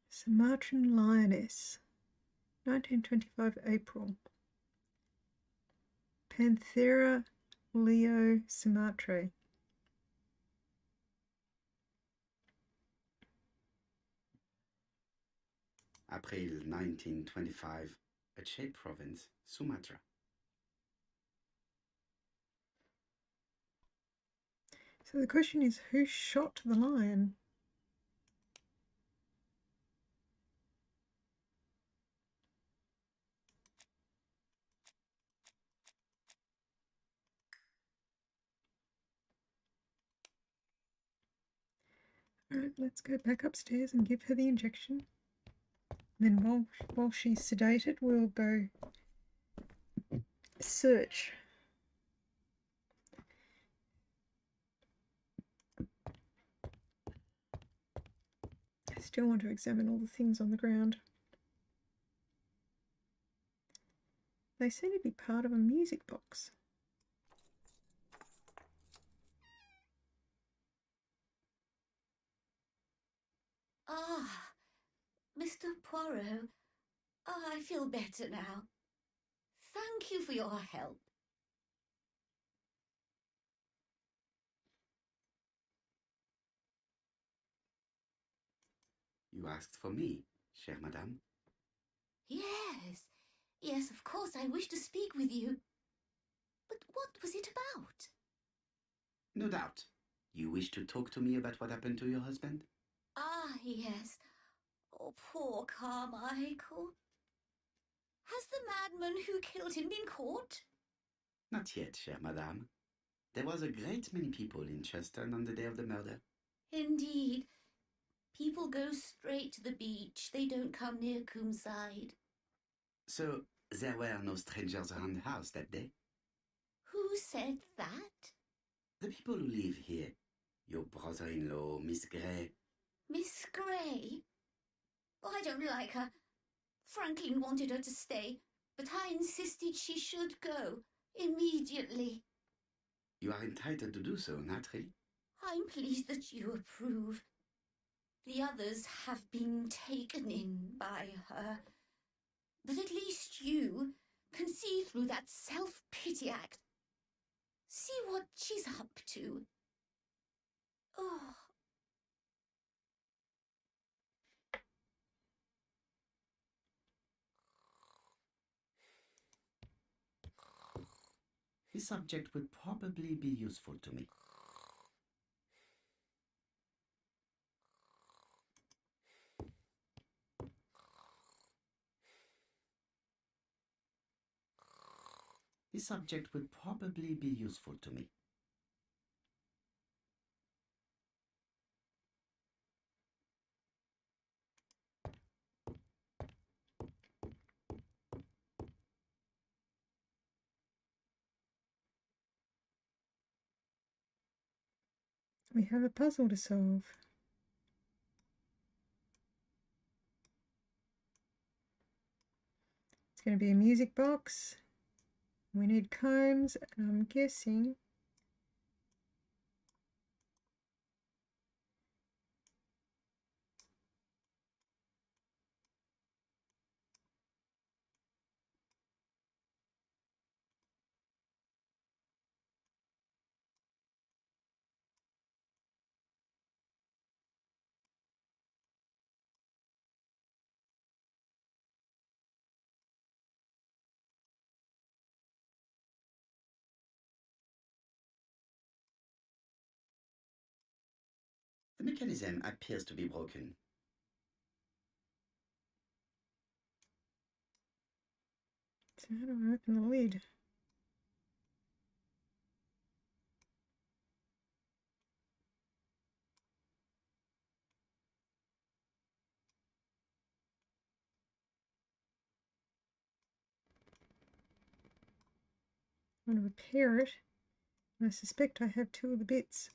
S1: Sumatran lioness, 1925 April. Panthera leo sumatrae.
S4: April 1925, Aceh Province, Sumatra.
S1: So the question is, who shot the lion? All right, let's go back upstairs and give her the injection. And then while she's sedated, we'll go search. I still want to examine all the things on the ground. They seem to be part of a music box.
S8: Ah, Mr. Poirot. I feel better now. Thank you for your help.
S4: You asked for me, chère madame.
S8: Yes, of course, I wish to speak with you. But what was it about?
S4: No doubt. You wish to talk to me about what happened to your husband?
S8: Ah, yes. Oh, poor Carmichael. Has the madman who killed him been caught?
S4: Not yet, chère madame. There was a great many people in Churston on the day of the murder.
S8: Indeed. People go straight to the beach. They don't come near Coomside.
S4: So, there were no strangers around the house that day?
S8: Who said that?
S4: The people who live here. Your brother-in-law, Miss Grey.
S8: Miss Grey? Oh, I don't like her. Franklin wanted her to stay, but I insisted she should go immediately.
S4: You are entitled to do so, naturally.
S8: I'm pleased that you approve. The others have been taken in by her. But at least you can see through that self-pity act. See what she's up to. Oh.
S4: This subject would probably be useful to me. This subject would probably be useful to me.
S1: We have a puzzle to solve. It's going to be a music box. We need combs, and I'm guessing
S4: The mechanism appears to be broken.
S1: So how do I open the lid? I'm going to repair it. And I suspect I have two of the bits.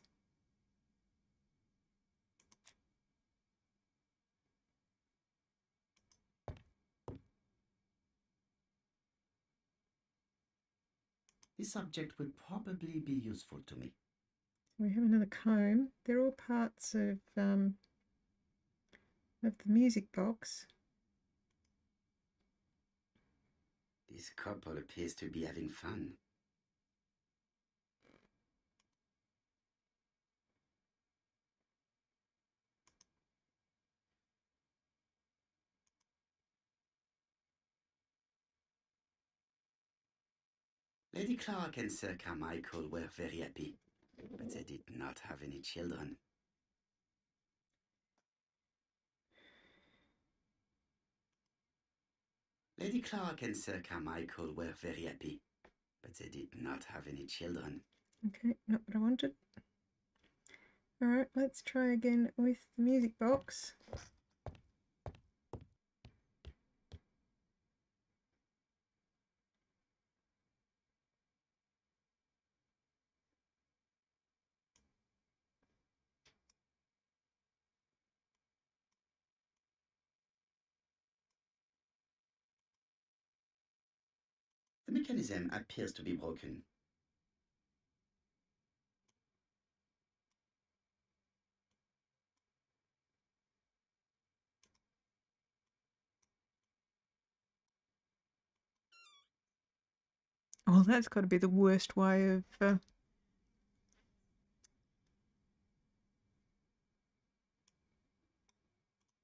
S4: This object would probably be useful to me.
S1: We have another comb. They're all parts of the music box.
S4: This couple appears to be having fun. Lady Clark and Sir Carmichael were very happy, but they did not have any children. Lady Clark and Sir Carmichael were very happy, but they did not have any children.
S1: Okay, not what I wanted. Alright, let's try again with the music box.
S4: The mechanism appears to be broken.
S1: Oh, that's got to be the worst way of...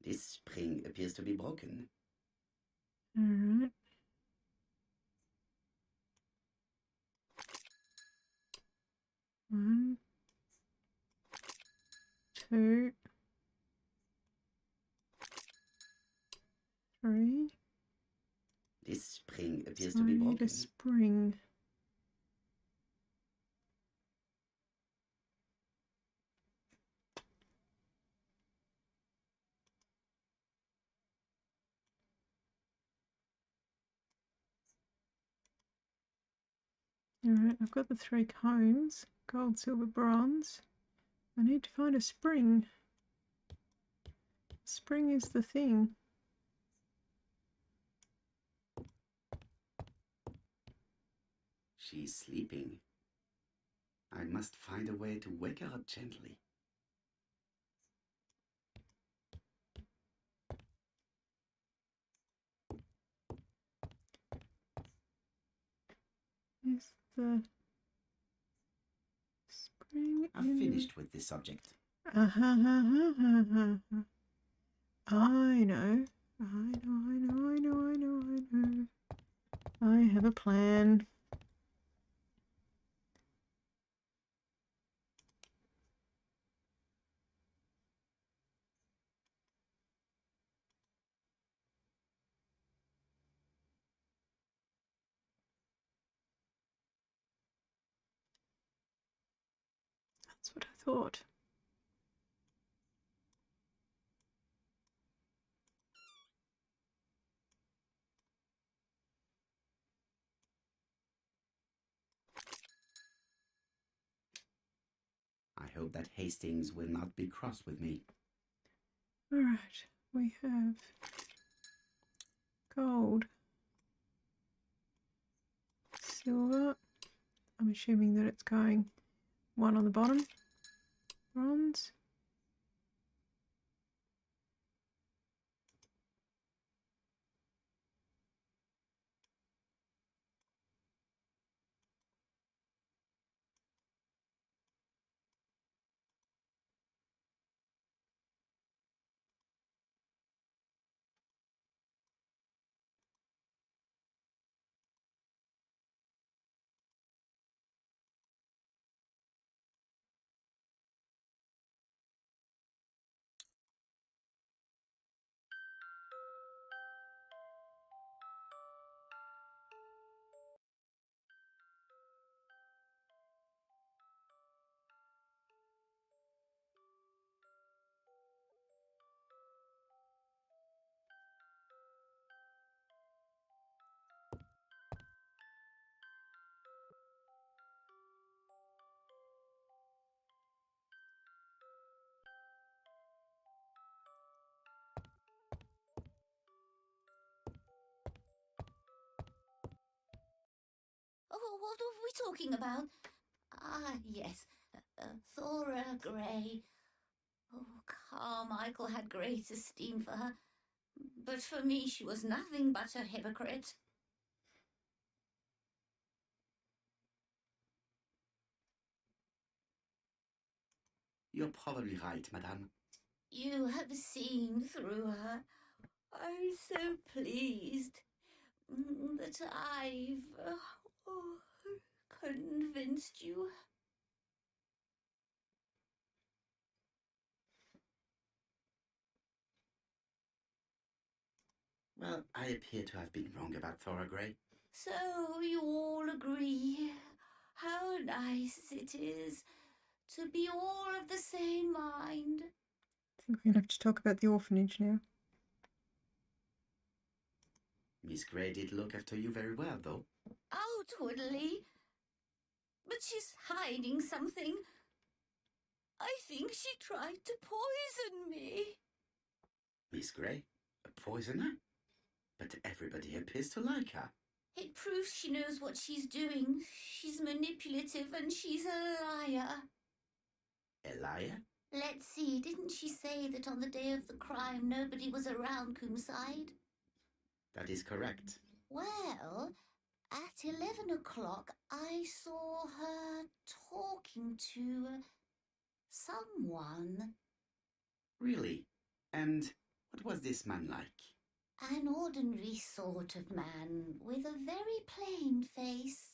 S4: This spring appears to be broken.
S1: Alright. One, two, three.
S4: This spring appears
S1: So
S4: to
S1: I
S4: be
S1: need
S4: broken.
S1: a spring. Alright, I've got the three combs, gold, silver, bronze. I need to find a spring. Spring is the thing.
S4: She's sleeping. I must find a way to wake her up gently.
S1: Is the spring
S4: I've
S1: in...
S4: finished with this subject.
S1: I know. I have a plan. That's what I thought.
S4: I hope that Hastings will not be cross with me.
S1: All right, we have gold, silver. I'm assuming that it's going one on the bottom. Bronze.
S8: What are we talking about? Ah, yes, Thora Grey. Oh, Carmichael had great esteem for her, but for me she was nothing but a hypocrite.
S4: You're probably right, madame.
S8: You have seen through her. I'm so pleased that I've convinced you.
S4: Well, I appear to have been wrong about Thora Grey.
S8: So you all agree. How nice it is to be all of the same mind.
S1: I think we're going to have to talk about the orphanage now.
S4: Miss Grey did look after you very well, though.
S8: Outwardly. But she's hiding something. I think she tried to poison me.
S4: Miss Grey? A poisoner? But everybody appears to like her.
S8: It proves she knows what she's doing. She's manipulative and she's a liar.
S4: A liar?
S8: Let's see, didn't she say that on the day of the crime nobody was around Coomside?
S4: That is correct.
S8: Well, at 11 o'clock I saw her talking to someone.
S4: Really? And what was this man like?
S8: An ordinary sort of man with a very plain face.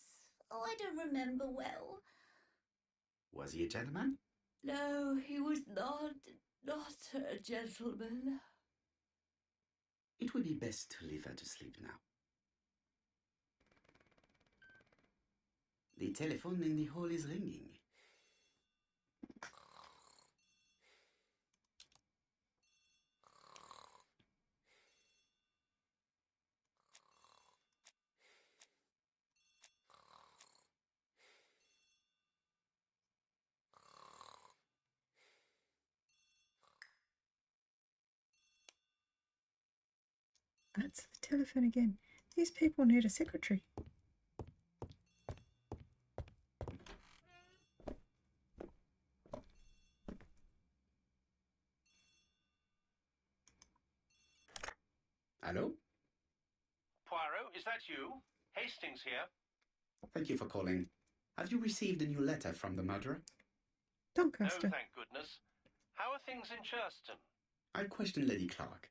S8: Oh, I don't remember well.
S4: Was he a gentleman?
S8: No, he was not a gentleman.
S4: It would be best to leave her to sleep now. The telephone in the hall is ringing.
S1: That's the telephone again. These people need a secretary.
S4: Hello?
S2: Poirot, is that you? Hastings here.
S4: Thank you for calling. Have you received a new letter from the murderer?
S1: Doncaster.
S2: No, thank goodness. How are things in Churston?
S4: I'll question Lady Clark,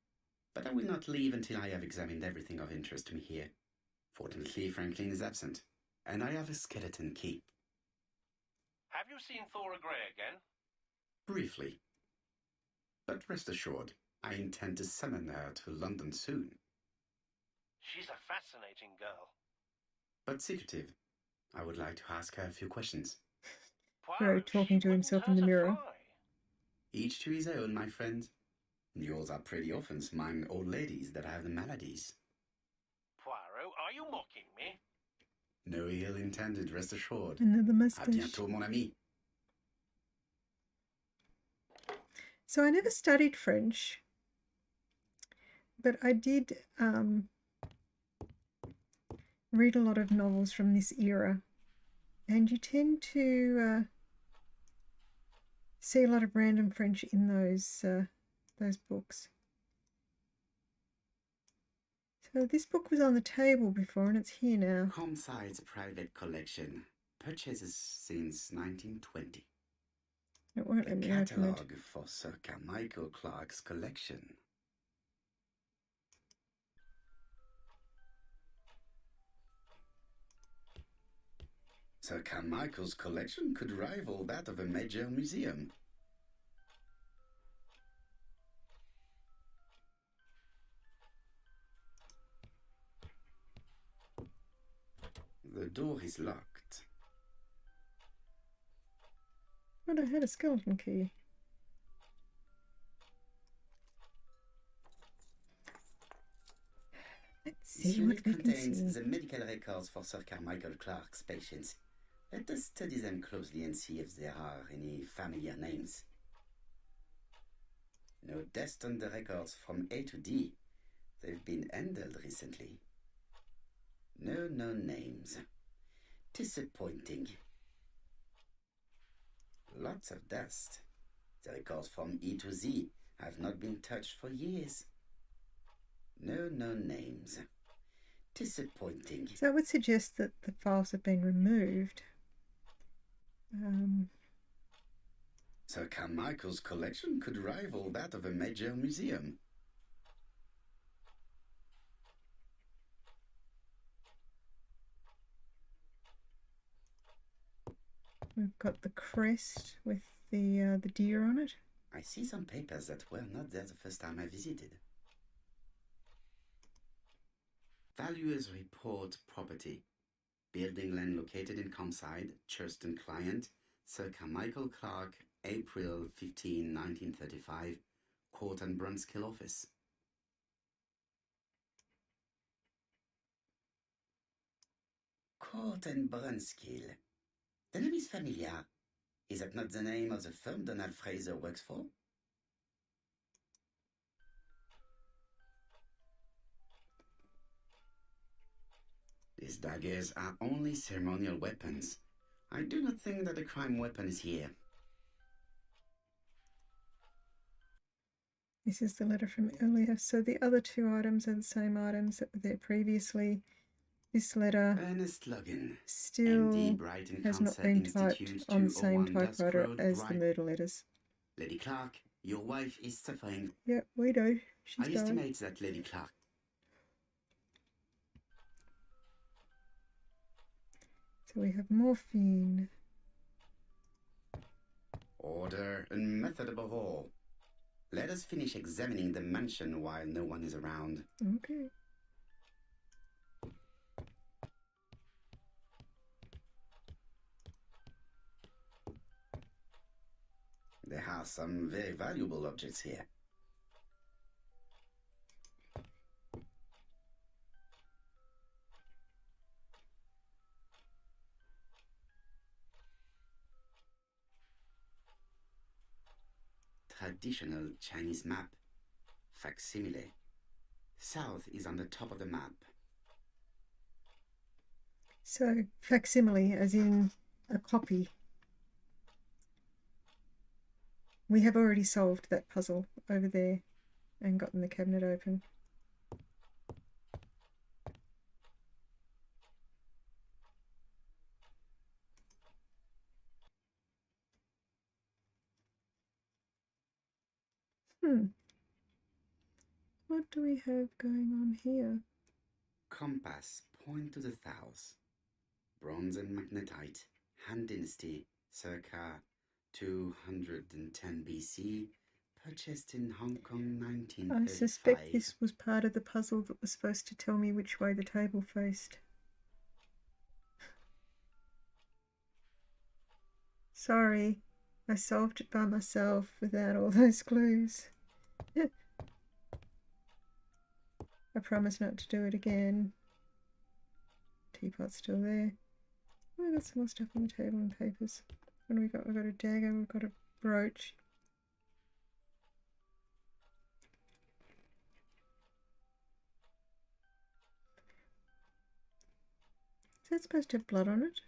S4: but I will not leave until I have examined everything of interest to me here. Fortunately, Franklin is absent, and I have a skeleton key.
S2: Have you seen Thora Grey again?
S4: Briefly. But rest assured, I intend to summon her to London soon.
S2: She's a fascinating girl.
S4: But secretive. I would like to ask her a few questions.
S1: Poirot talking to himself in the mirror.
S4: Each to his own, my friend. Yours are pretty often among old ladies that have the maladies.
S2: Poirot, are you mocking me?
S4: No ill intended, rest assured.
S1: Another
S4: À
S1: moustache.
S4: bientôt, mon ami.
S1: So I never studied French, but I did read a lot of novels from this era, and you tend to see a lot of random French in those books. So this book was on the table before, and it's here now.
S4: Comside's private collection, purchases since 1920.
S1: It won't
S4: A
S1: let me open it.
S4: catalogue for Sir Carmichael Clark's collection. Sir Carmichael's collection could rival that of a major museum. The door is locked.
S1: But I had a skeleton key. Let's
S4: This
S1: see
S4: unit
S1: what we can
S4: contains
S1: see.
S4: the medical records for Sir Carmichael Clark's patients. Let us study them closely and see if there are any familiar names. No deaths on the records from A to D. They've been handled recently. No known names. Disappointing. Lots of dust. The records from E to Z have not been touched for years. No names. Disappointing.
S1: So that would suggest that the files have been removed.
S4: Sir Carmichael's collection could rival that of a major museum.
S1: We've got the crest with the deer on it.
S4: I see some papers that were not there the first time I visited. Valuers report property. Building land located in Conside, Churston client, Sir Carmichael Clark, April 15, 1935, Court and Brunskill office. Court and Brunskill. The name is familiar. Is that not the name of the firm Donald Fraser works for? These daggers are only ceremonial weapons. I do not think that the crime weapon is here.
S1: This is the letter from earlier. So the other two items are the same items that were there previously. This letter
S4: Ernest Logan,
S1: still
S4: MD, Brighton
S1: has not
S4: Cancer
S1: been typed
S4: Institute,
S1: on the same
S4: 201 Dusk
S1: typewriter
S4: Road,
S1: as the
S4: Brighton.
S1: murder letters.
S4: Lady Clark, your wife is suffering.
S1: Yep, we do. She's
S4: I
S1: dying.
S4: estimate that Lady Clark.
S1: So we have morphine.
S4: Order and method above all. Let us finish examining the mansion while no one is around.
S1: Okay.
S4: There are some very valuable objects here. Traditional Chinese map. Facsimile. South is on the top of the map.
S1: So facsimile, as in a copy. We have already solved that puzzle over there and gotten the cabinet open. What do we have going on here?
S4: Compass, point to the south. Bronze and magnetite, Han Dynasty, circa 210 BC, purchased in Hong Kong 1935.
S1: I suspect this was part of the puzzle that was supposed to tell me which way the table faced. Sorry, I solved it by myself without all those clues. I promise not to do it again. Teapot's still there. Oh, I've got some more stuff on the table and papers. What do we got? We've got a dagger, we've got a brooch. Is that supposed to have blood on it?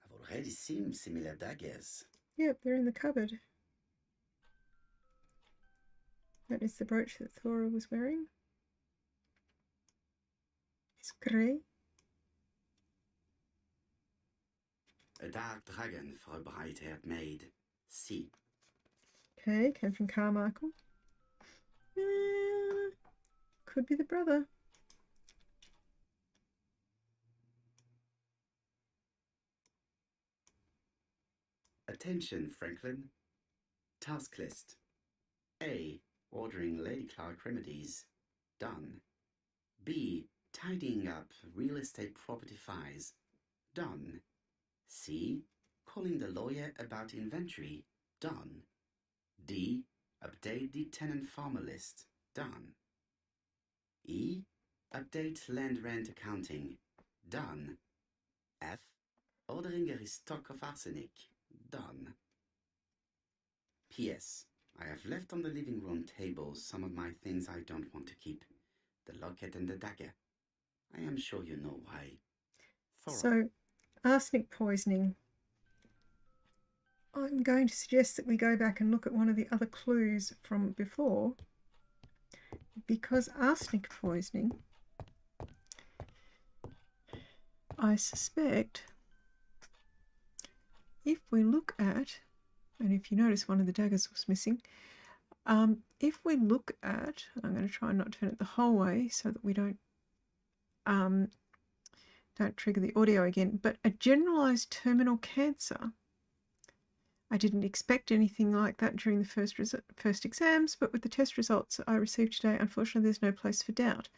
S4: I've already seen similar daggers.
S1: Yep, they're in the cupboard. That is the brooch that Thora was wearing. It's grey.
S4: A dark dragon for a bright-haired maid. C.
S1: Okay, came from Carmichael. Could be the brother.
S4: Attention, Franklin. Task list. A. Ordering Lady Clark remedies. Done. B. Tidying up real estate property files. Done. C. Calling the lawyer about inventory. Done. D. Update the tenant farmer list. Done. E. Update land rent accounting. Done. F. Ordering a restock of arsenic. Done. P.S. I have left on the living room table some of my things I don't want to keep. The locket and the dagger. I am sure you know why.
S1: So, arsenic poisoning. I'm going to suggest that we go back and look at one of the other clues from before, because arsenic poisoning, I suspect, if we look at, and if you notice one of the daggers was missing, if we look at, I'm going to try and not turn it the whole way so that we don't trigger the audio again, but a generalized terminal cancer. I didn't expect anything like that during the first exams, but with the test results I received today, unfortunately, there's no place for doubt.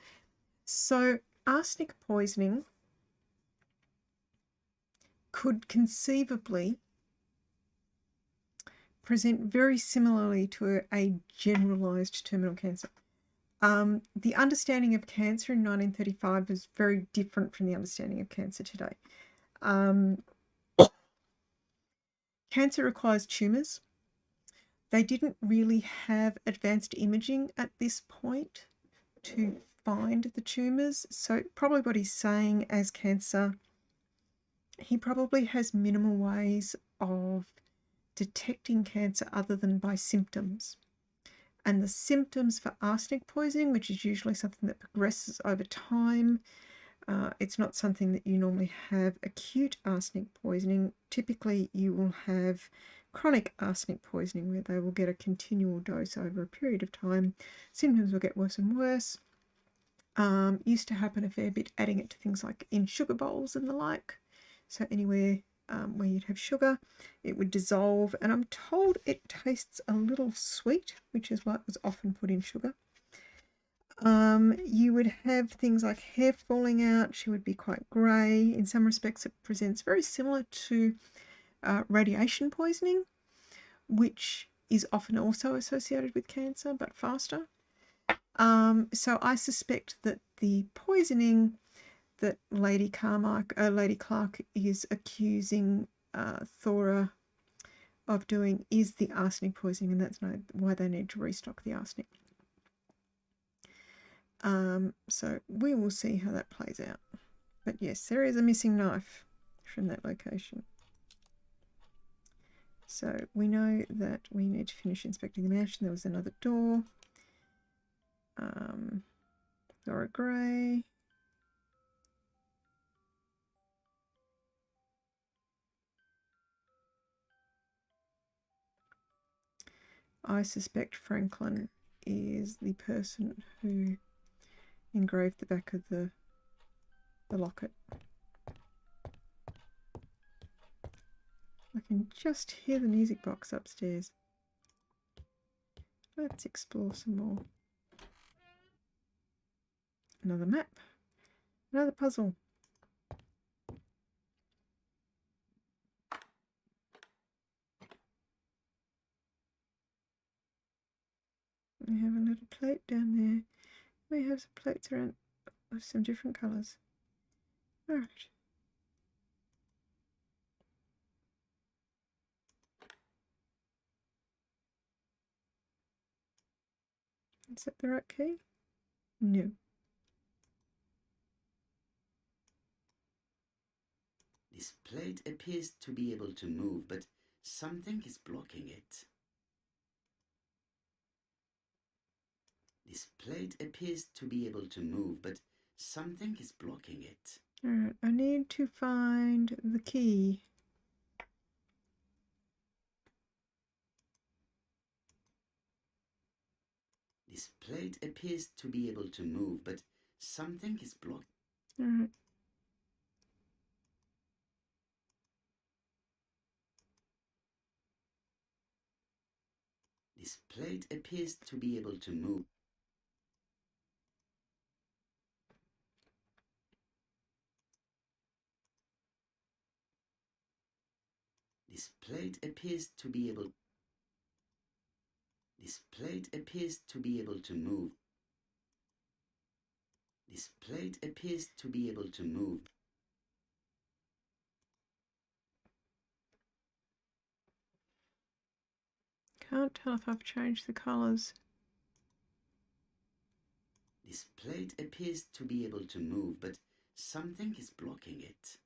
S1: So arsenic poisoning could conceivably present very similarly to a generalized terminal cancer. The understanding of cancer in 1935 was very different from the understanding of cancer today. Cancer requires tumours. They didn't really have advanced imaging at this point to find the tumours. So probably what he's saying as cancer, he probably has minimal ways of detecting cancer other than by symptoms. And the symptoms for arsenic poisoning, which is usually something that progresses over time, it's not something that you normally have acute arsenic poisoning. Typically, you will have chronic arsenic poisoning where they will get a continual dose over a period of time. Symptoms will get worse and worse. Used to happen a fair bit adding it to things like in sugar bowls and the like. So anywhere where you'd have sugar, it would dissolve. And I'm told it tastes a little sweet, which is why it was often put in sugar. You would have things like hair falling out. She would be quite grey. In some respects, it presents very similar to radiation poisoning, which is often also associated with cancer, but faster. So I suspect that the poisoning that Lady Clark is accusing Thora of doing is the arsenic poisoning, and that's why they need to restock the arsenic. So we will see how that plays out. But yes, there is a missing knife from that location. So we know that we need to finish inspecting the mansion. There was another door. Dora Gray. I suspect Franklin is the person who engraved the back of the locket. I can just hear the music box upstairs. Let's explore some more. Another map. Another puzzle. We have a little plate down there. We have some plates around of some different colours. Alright. Is that the right key? No.
S4: This plate appears to be able to move, but something is blocking it. This plate appears to be able to move, but something is blocking it.
S1: Alright, I need to find the key.
S4: This plate appears to be able to move, but something is blocking.
S1: Alright.
S4: This plate appears to be able to move. This plate appears to be able. This plate appears to be able to move. This plate appears to be able to move.
S1: Can't tell if I've changed the colours.
S4: This plate appears to be able to move, but something is blocking it.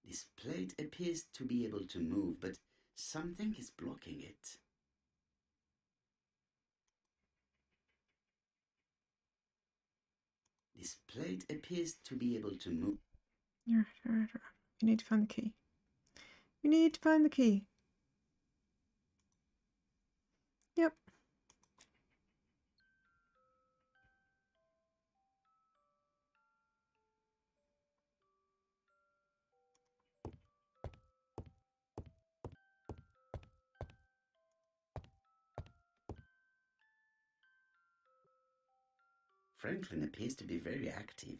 S4: This plate appears to be able to move, but something is blocking it. This plate appears to be able to move.
S1: All right. We need to find the key. We need to find the key. Yep.
S4: Franklin appears to be very active.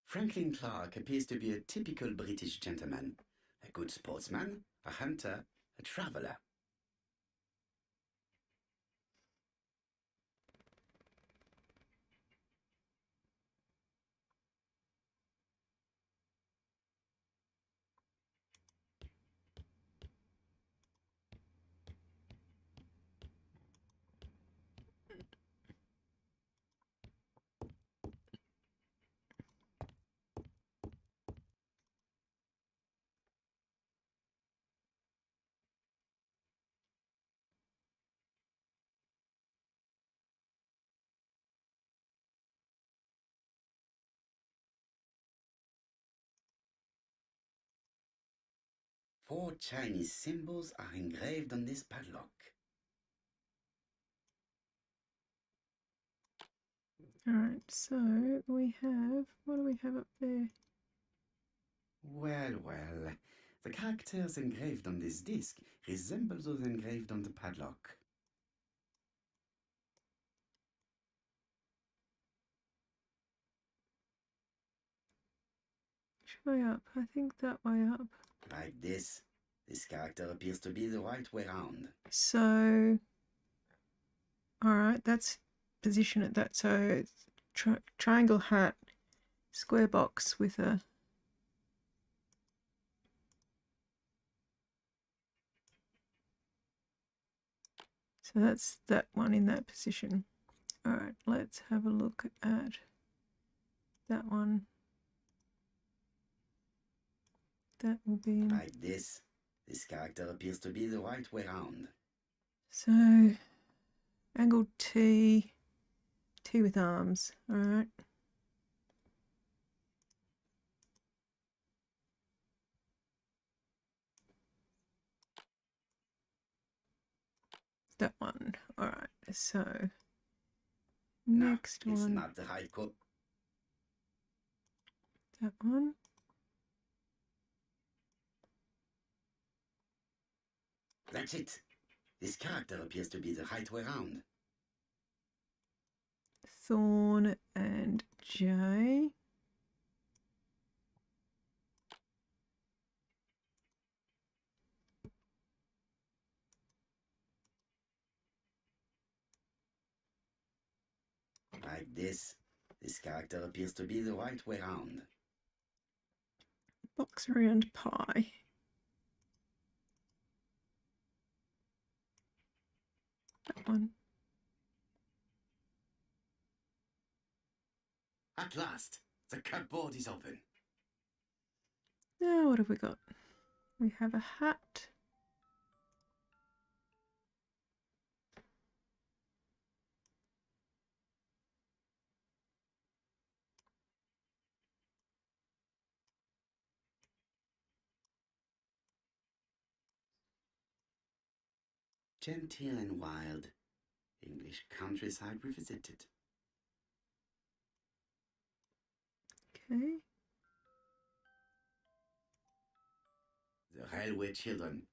S4: Franklin Clark appears to be a typical British gentleman, a good sportsman, a hunter, a traveller. Four Chinese symbols are engraved on this padlock.
S1: Alright, so we have, what do we have up there?
S4: Well, the characters engraved on this disc resemble those engraved on the padlock.
S1: Which way up? I think that way up.
S4: Like this. This character appears to be the right way round.
S1: So, alright, that's position at that. So it's triangle hat, square box with a so that's that one in that position. Alright, let's have a look at that one. That will be in...
S4: Like this. This character appears to be the right way round.
S1: So, angled T, T with arms, alright. That one, alright, so next
S4: It's
S1: one,
S4: not the right code.
S1: that one.
S4: That's it. This character appears to be the right way round.
S1: Thorn and J.
S4: Like this. This character appears to be the right way round.
S1: Box around pi. That one.
S4: At last, the cupboard is open.
S1: Now what have we got? We have a hat.
S4: Genteel and wild. English countryside revisited.
S1: Okay.
S4: The Railway Children,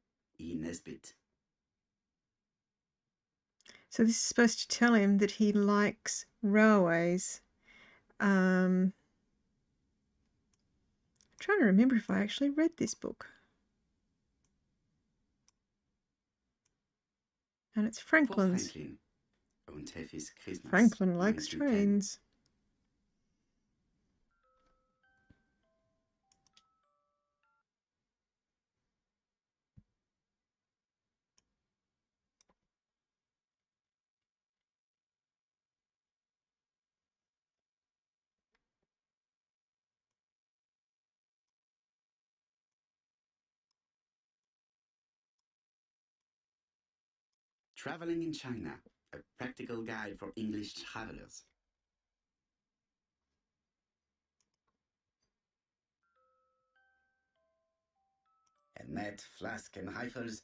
S4: E. Nesbit.
S1: So this is supposed to tell him that he likes railways. I'm trying to remember if I actually read this book. And it's Franklin's.
S4: For Franklin. Und Heffy's Christmas.
S1: Franklin likes
S4: 1910.
S1: trains.
S4: Traveling in China, a practical guide for English travelers. A net, flask, and rifles.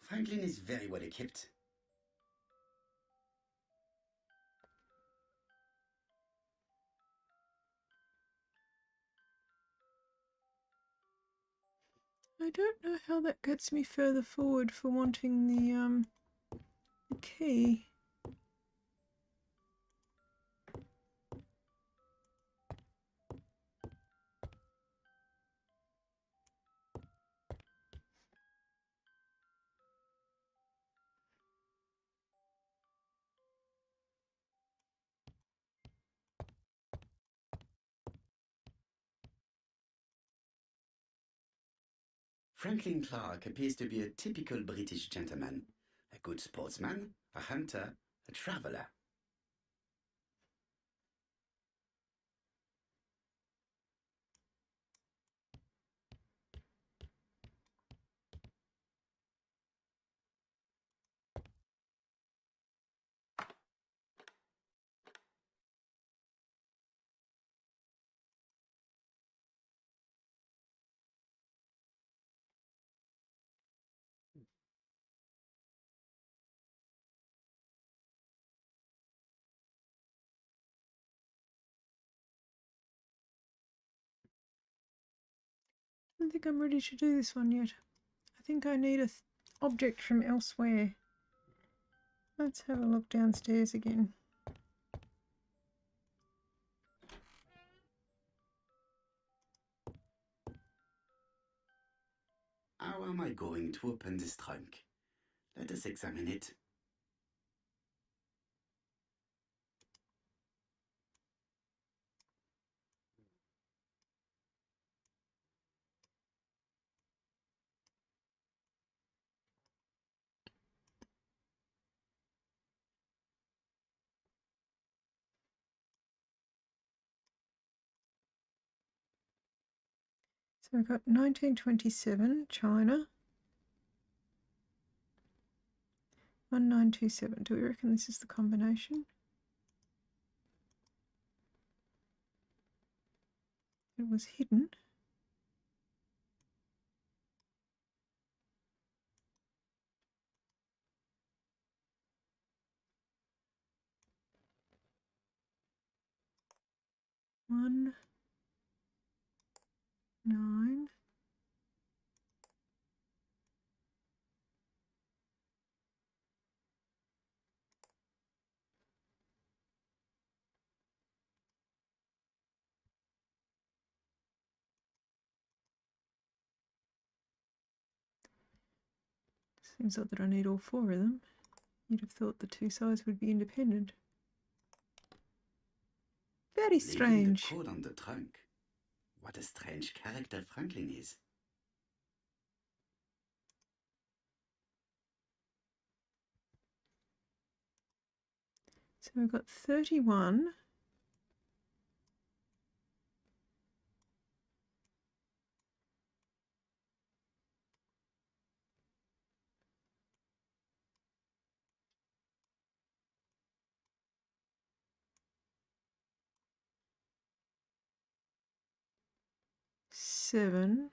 S4: Franklin is very well equipped.
S1: I don't know how that gets me further forward for wanting the key.
S4: Franklin Clark appears to be a typical British gentleman. A good sportsman, a hunter, a traveller.
S1: I don't think I'm ready to do this one yet. I think I need a object from elsewhere. Let's have a look downstairs again.
S4: How am I going to open this trunk? Let us examine it.
S1: So I've got 1927, China. 1927. Do we reckon this is the combination? It was hidden. One, 9. Seems odd that I need all 4 of them. You'd have thought the 2 sides would be independent. Very strange.
S4: Leaving the code on the trunk. What a strange character Franklin is.
S1: So we've got 31. Seven.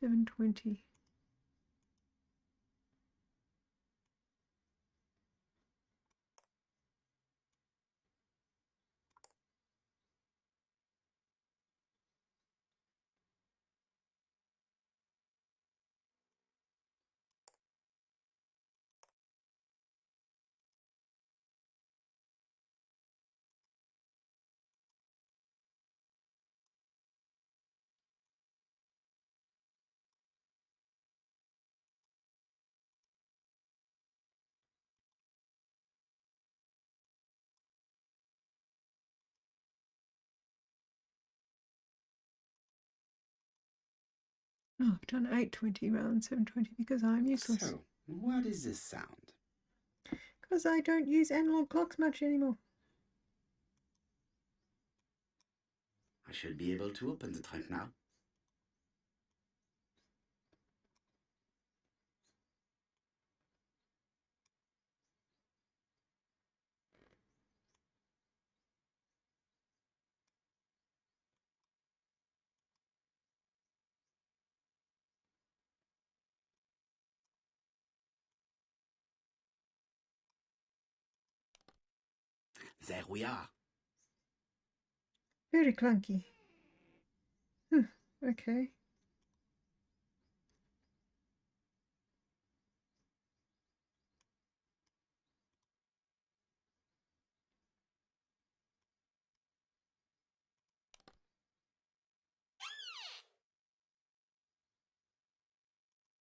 S1: 7:20. Oh, I've done 8:20 rather than 7:20 because I'm useless.
S4: So, what is this sound?
S1: Because I don't use analog clocks much anymore.
S4: I should be able to open the trunk now. There we are.
S1: Very clunky. Okay.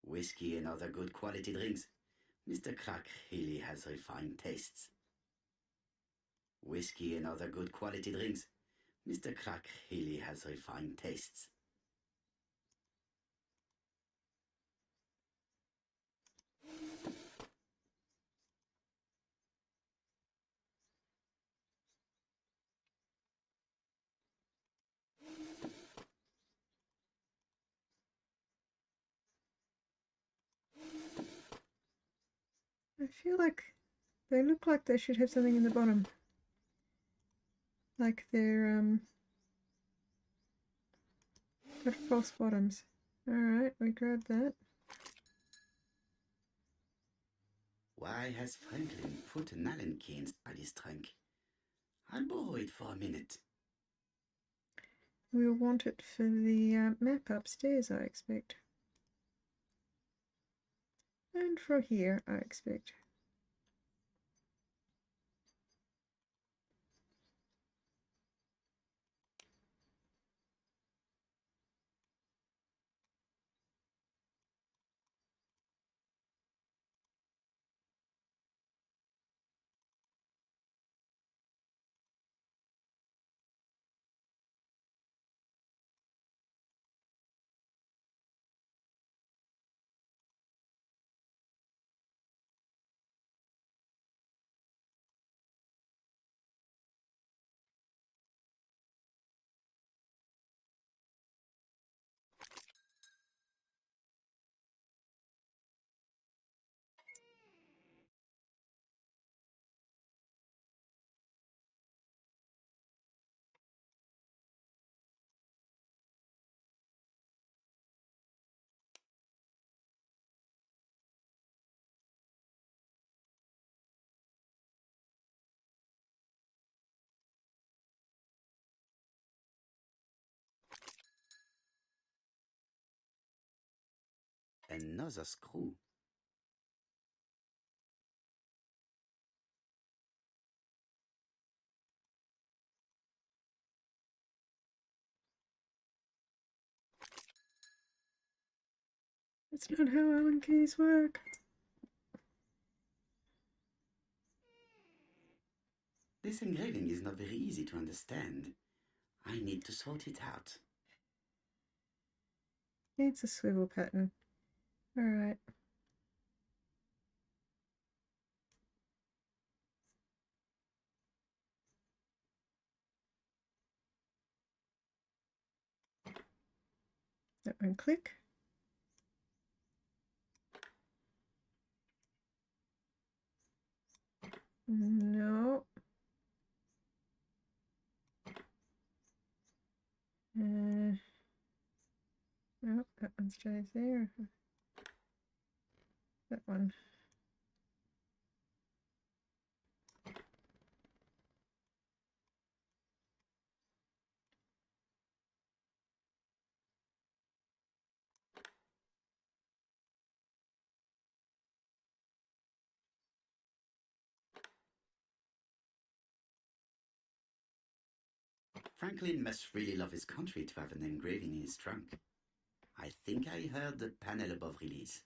S4: Whiskey and other good quality drinks. Mr. Clark really has refined tastes. Whiskey and other good quality drinks. Mr. Clark really has refined tastes.
S1: I feel like they look like they should have something in the bottom. Like they're got false bottoms. Alright, we grab that.
S4: Why has Franklin put an Allen key inside his trunk? I'll borrow it for a minute.
S1: We'll want it for the map upstairs, I expect. And for here, I expect.
S4: Another screw.
S1: That's not how Allen keys work.
S4: This engraving is not very easy to understand. I need to sort it out.
S1: It's a swivel pattern. Alright. That one click. No. Nope, that one one stays there. That one.
S4: Franklin must really love his country to have an engraving in his trunk. I think I heard the panel above release.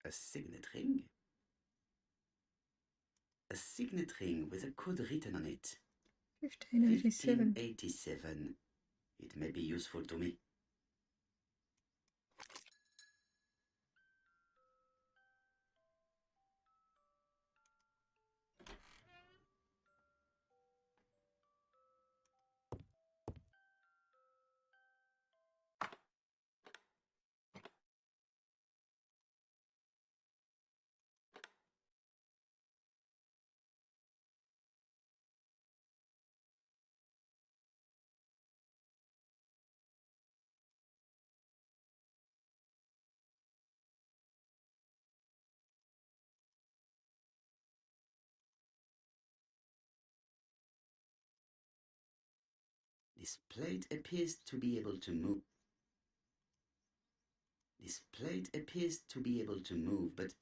S4: A signet ring? A signet ring with a code written on it.
S1: 1587.
S4: 1587. It may be useful to me. This plate appears to be able to move. This plate appears to be able to move, but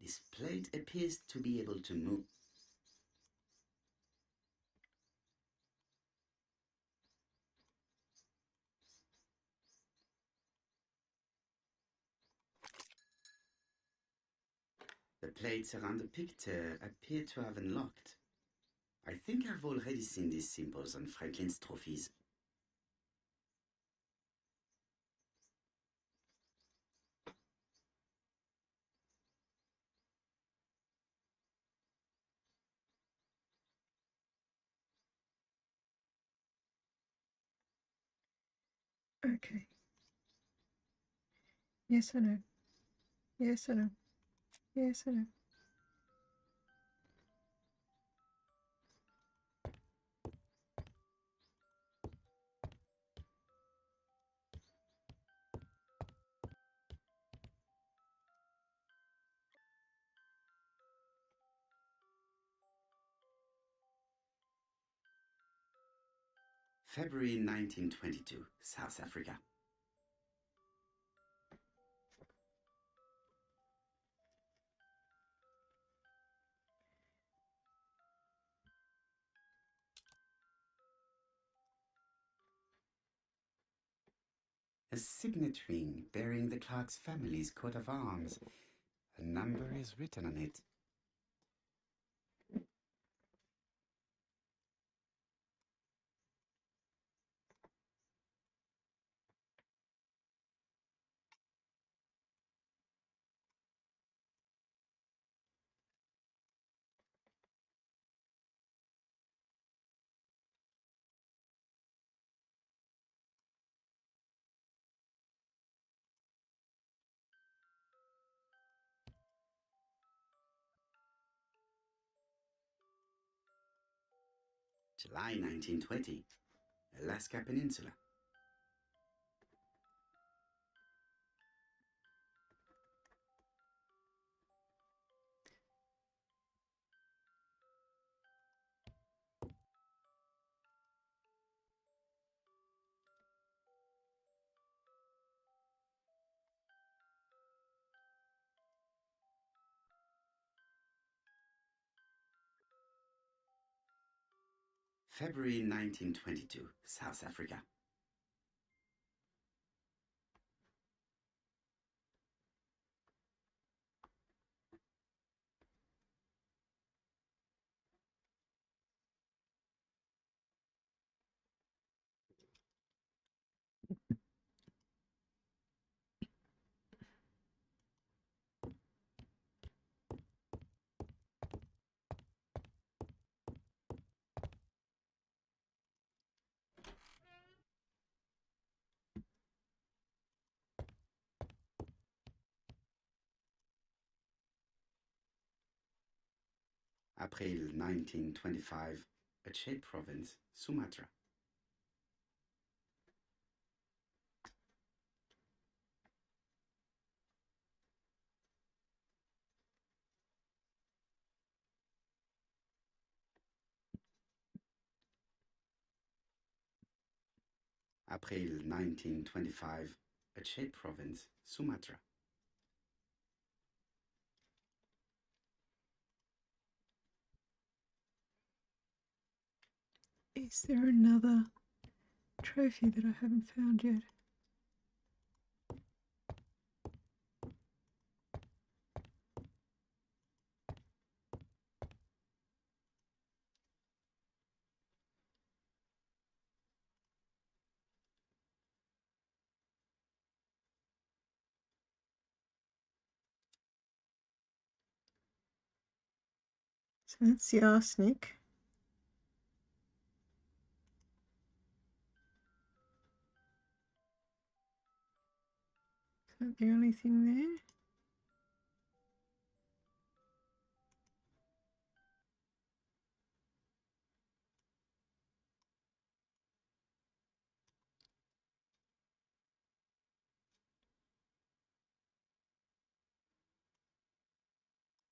S4: this plate appears to be able to move. The plates around the picture appear to have unlocked. I think I've already seen these symbols on Franklin's trophies.
S1: Okay. Yes, I know. Yes, I know. Yes, I know.
S4: February 1922, South Africa. A signet ring bearing the Clark's family's coat of arms. A number is written on it. July 1920, Alaska Peninsula. February 1922, South Africa. April 1925, Aceh Province, Sumatra. April 1925, Aceh Province, Sumatra.
S1: Is there another trophy that I haven't found yet? So that's the arsenic. Is that the only thing there?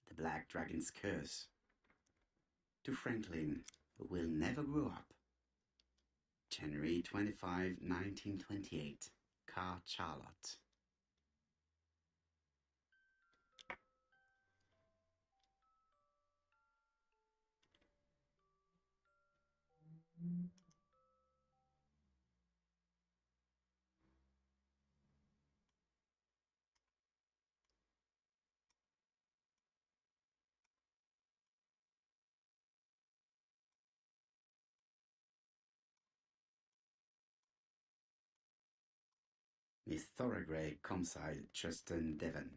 S4: The Black Dragon's Curse. To Franklin, who will never grow up. January 25, 1928. Car Charlotte. Miss Thoroughgrey Comside Churston Devon.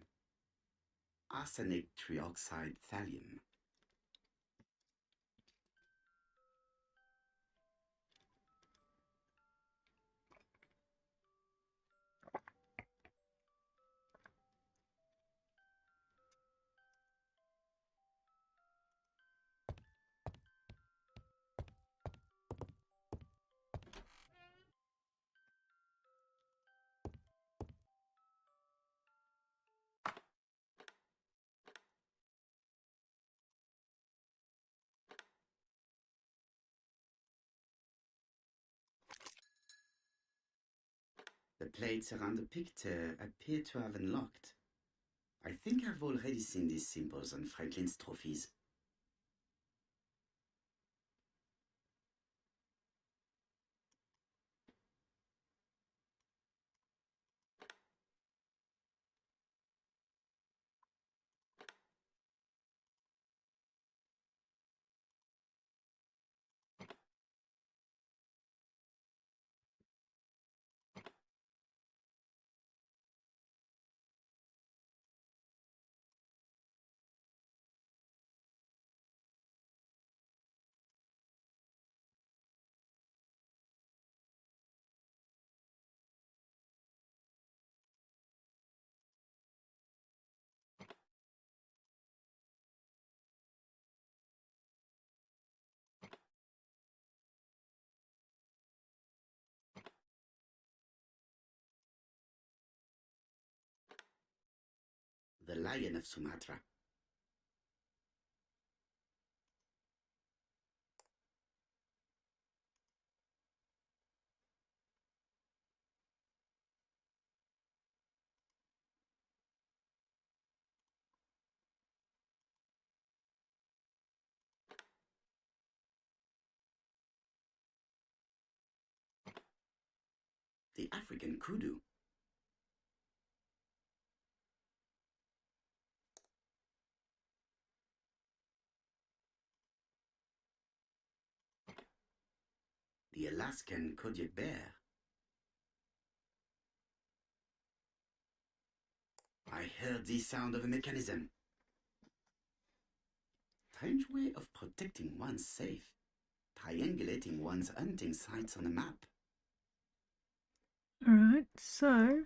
S4: Arsenic trioxide thallium. The plates around the picture appear to have unlocked. I think I've already seen these symbols on Franklin's trophies. The Lion of Sumatra. The African kudu. The Alaskan Kodiak bear. I heard the sound of a mechanism. Strange way of protecting one's safe. Triangulating one's hunting sites on a map.
S1: All right, so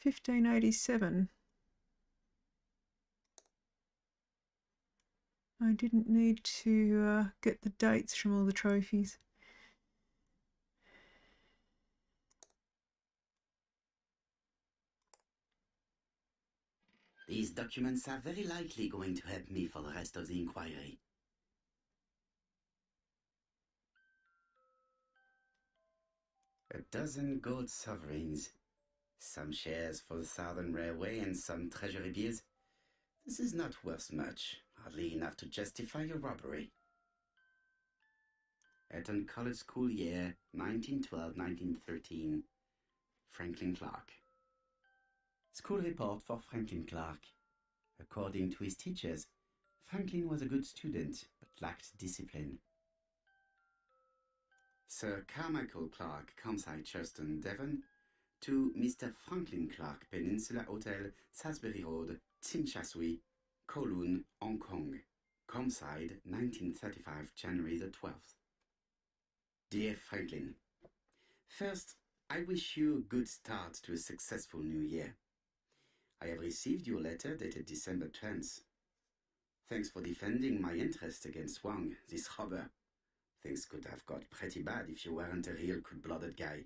S1: 1587. I didn't need to get the dates from all the trophies.
S4: These documents are very likely going to help me for the rest of the inquiry. A dozen gold sovereigns, some shares for the Southern Railway and some treasury bills. This is not worth much, hardly enough to justify a robbery. Eton College School year 1912-1913. Franklin Clark. School report for Franklin Clark. According to his teachers, Franklin was a good student but lacked discipline. Sir Carmichael Clark, campsite Churston, Devon, to Mr. Franklin Clark, Peninsula Hotel, Salisbury Road, Tsinchasui, Kowloon, Hong Kong. Campsite, 1935, January the 12th. Dear Franklin, first, I wish you a good start to a successful new year. I have received your letter dated December 10th. Thanks for defending my interest against Wang, this robber. Things could have got pretty bad if you weren't a real cold-blooded guy.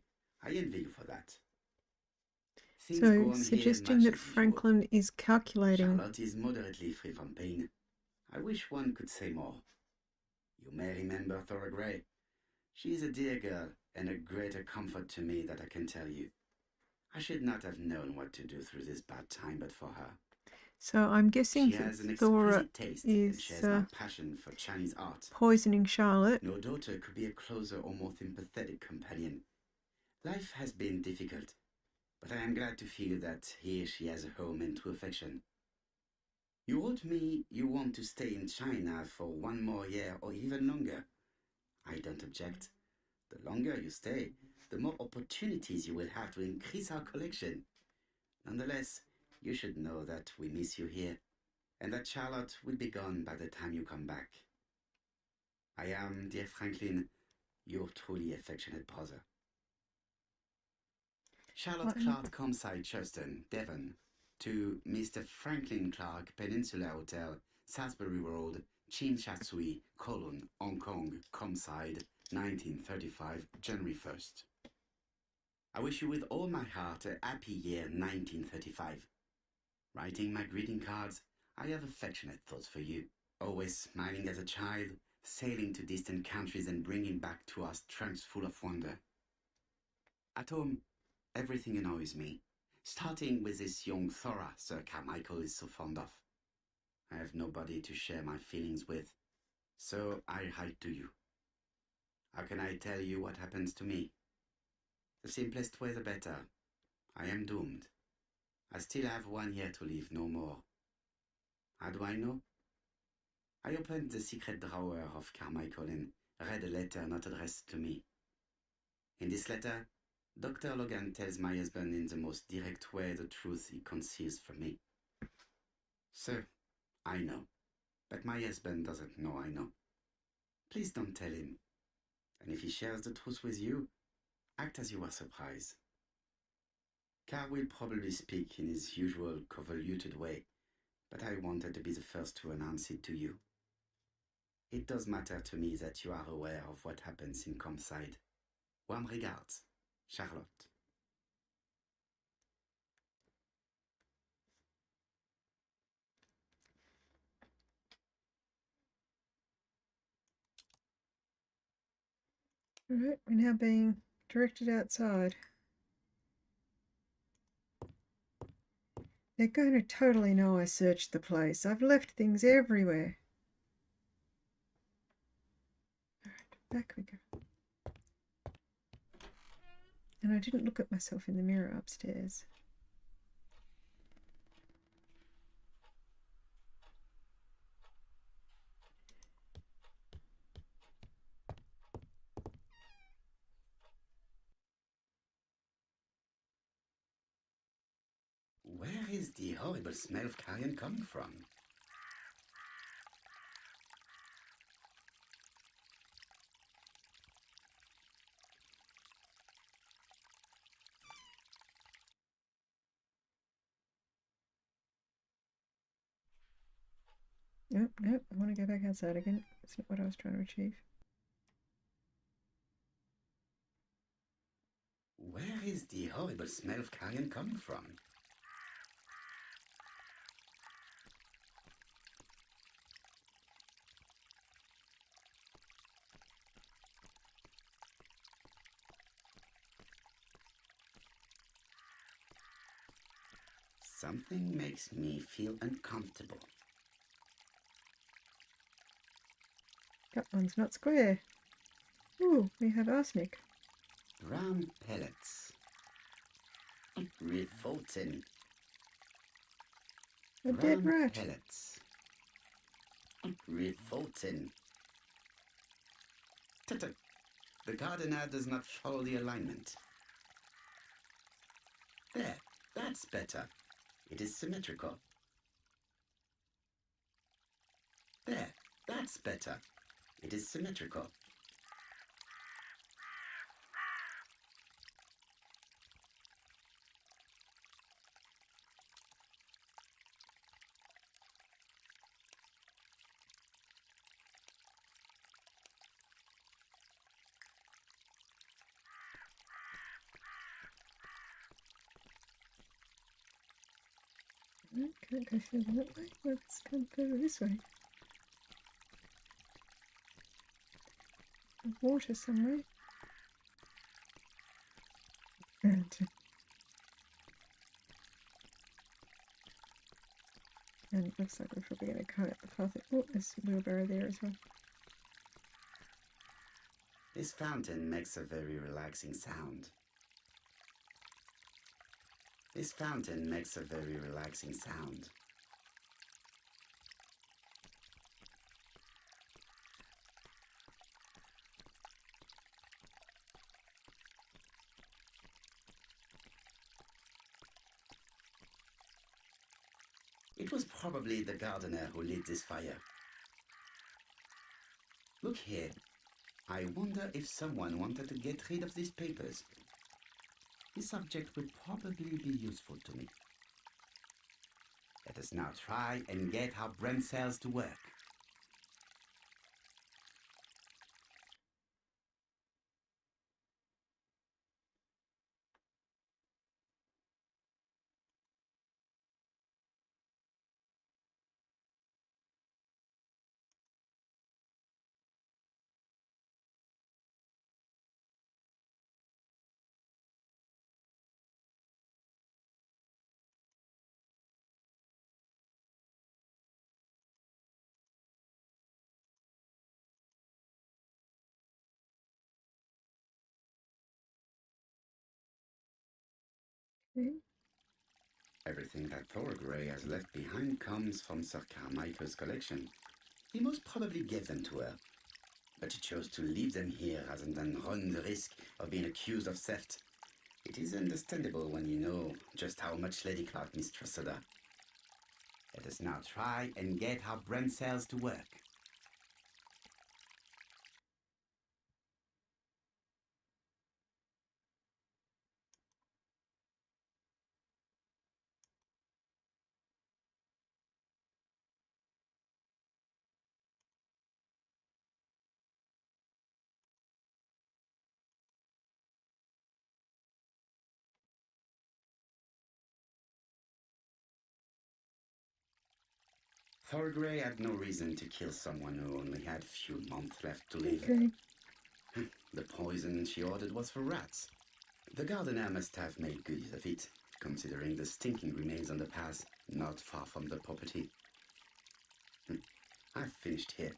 S4: I envy you for that. Things go
S1: So,
S4: on
S1: suggesting
S4: here
S1: that
S4: much as
S1: Franklin is
S4: usual.
S1: calculating.
S4: Charlotte is moderately free from pain. I wish one could say more. You may remember Thora Gray. She is a dear girl and a greater comfort to me that I can tell you. I should not have known what to do through this bad time but for her.
S1: So I'm guessing
S4: She has an
S1: that Thora
S4: exquisite taste and
S1: is
S4: shares my passion for Chinese art.
S1: poisoning Charlotte.
S4: No daughter could be a closer or more sympathetic companion. Life has been difficult, but I am glad to feel that here she has a home and true affection. You wrote me you want to stay in China for 1 more year or even longer. I don't object. The longer you stay, the more opportunities you will have to increase our collection. Nonetheless, you should know that we miss you here, and that Charlotte will be gone by the time you come back. I am, dear Franklin, your truly affectionate brother. Charlotte Clark, campsite Churston, Devon, to Mr. Franklin Clark, Peninsula Hotel, Salisbury Road, Tsinchasui, Kowloon, Hong Kong, campsite, 1935, January 1st. I wish you with all my heart a happy year 1935. Writing my greeting cards, I have affectionate thoughts for you. Always smiling as a child, sailing to distant countries and bringing back to us trunks full of wonder. At home, everything annoys me, starting with this young Thora Sir Carmichael is so fond of. I have nobody to share my feelings with, so I write to you. How can I tell you what happens to me? The simplest way the better. I am doomed. I still have 1 year to live, no more. How do I know? I opened the secret drawer of Carmichael and read a letter not addressed to me. In this letter, Dr. Logan tells my husband in the most direct way the truth he conceals from me. Sir, I know, but my husband doesn't know I know. Please don't tell him. And if he shares the truth with you, act as you are surprised. Carl will probably speak in his usual convoluted way, but I wanted to be the first to announce it to you. It does matter to me that you are aware of what happens in campsite. Warm regards, Charlotte.
S1: Alright, we're now being directed outside. They're going to totally know I searched the place. I've left things everywhere. Alright, back we go. And I didn't look at myself in the mirror upstairs.
S4: Where is the horrible smell of carrion coming from?
S1: Nope, nope. I want to go back outside again. That's not what I was trying to achieve.
S4: Where is the horrible smell of carrion coming from? Something makes me feel uncomfortable.
S1: That one's not square. Ooh, we have arsenic.
S4: Brown pellets. Revolting.
S1: A dead
S4: Brown
S1: rat.
S4: pellets. Revolting. Tut-tut. The gardener does not follow the alignment. There, that's better. It is symmetrical. There, that's better. It is symmetrical.
S1: Can't go further that way. Let's come further this way. Water somewhere. And it looks like we're probably going to cut out the path. Oh, there's a wheelbarrow there as well.
S4: This fountain makes a very relaxing sound. This fountain makes a very relaxing sound. It was probably the gardener who lit this fire. Look here. I wonder if someone wanted to get rid of these papers. This object would probably be useful to me. Let us now try and get our brain cells to work.
S1: Okay.
S4: Everything that Thorgray has left behind comes from Sir Carmichael's collection. He most probably gave them to her, but he chose to leave them here rather than run the risk of being accused of theft. It is understandable when you know just how much Lady Clark mistrusted her. Let us now try and get our brain cells to work. Thorgray had no reason to kill someone who only had a few months left to live.
S1: Okay.
S4: The poison she ordered was for rats. The gardener must have made good use of it, considering the stinking remains on the path not far from the property. I've finished here.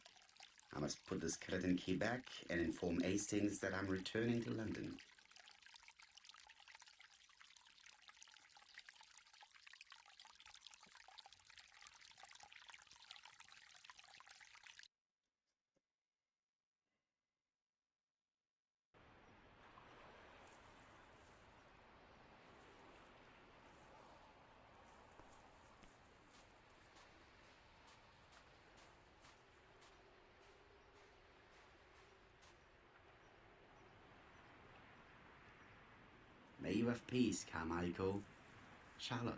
S4: I must put the skeleton key back and inform Hastings that I'm returning to London. May you have peace, Carmichael. Charlotte.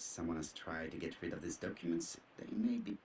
S4: If someone has tried to get rid of these documents, they may be...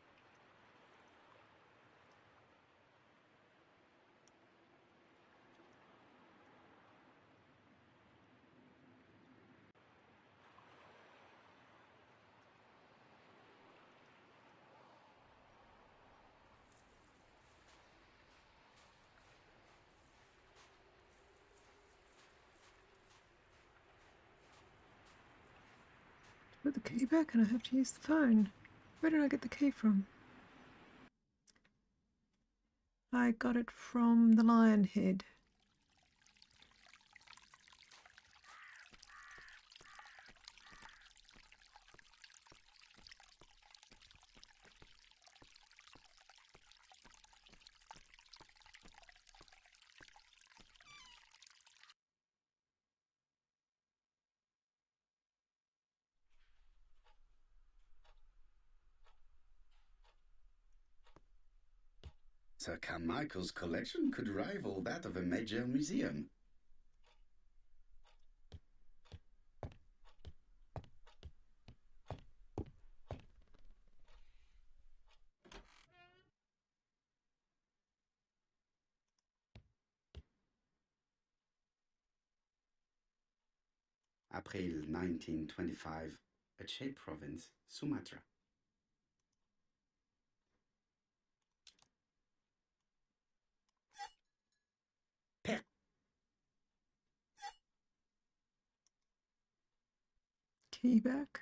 S1: Put the key back and I have to use the phone. Where did I get the key from? I got it from the lion head.
S4: Sir Carmichael's collection could rival that of a major museum. April 1925, Aceh Province, Sumatra.
S1: Key back.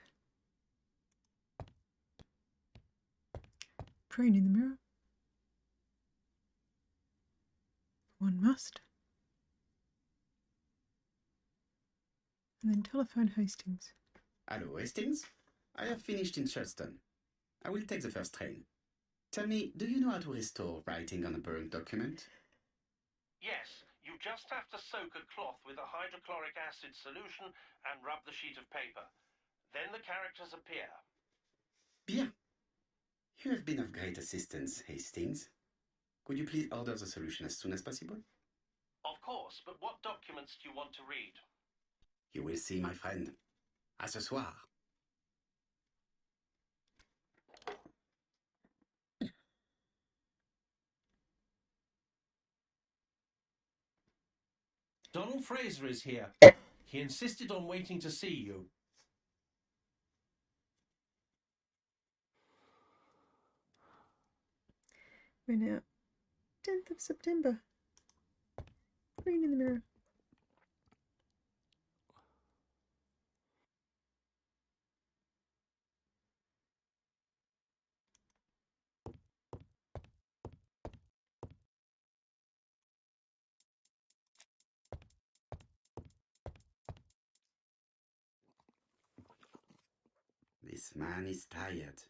S1: Praying in the mirror. One must. And then telephone Hastings.
S4: Hello, Hastings. I have finished in Churston. I will take the first train. Tell me, do you know how to restore writing on a burned document?
S2: Yes, you just have to soak a cloth with a hydrochloric acid solution and rub the sheet of paper. Then the characters appear.
S4: Bien. You have been of great assistance, Hastings. Could you please order the solution as soon as possible?
S2: Of course, but what documents do you want to read?
S4: You will see, my friend. À ce soir.
S2: Donald Fraser is here. He insisted on waiting to see you.
S1: We're now 10th of September. Praying in the mirror.
S4: This man is tired.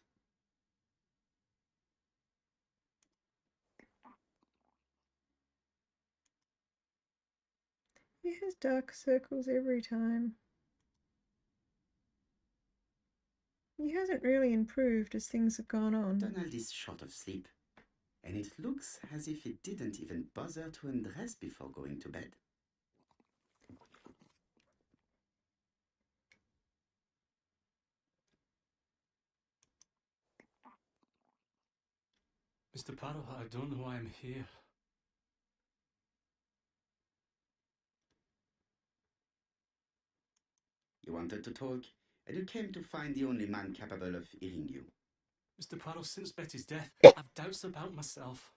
S1: He has dark circles every time. He hasn't really improved as things have gone on.
S4: Donald is short of sleep, and it looks as if he didn't even bother to undress before going to bed.
S7: Mr. Poirot, I don't know why I'm here.
S4: You wanted to talk, and you came to find the only man capable of hearing you.
S7: Mr. Poirot, since Betty's death, I've doubts about myself.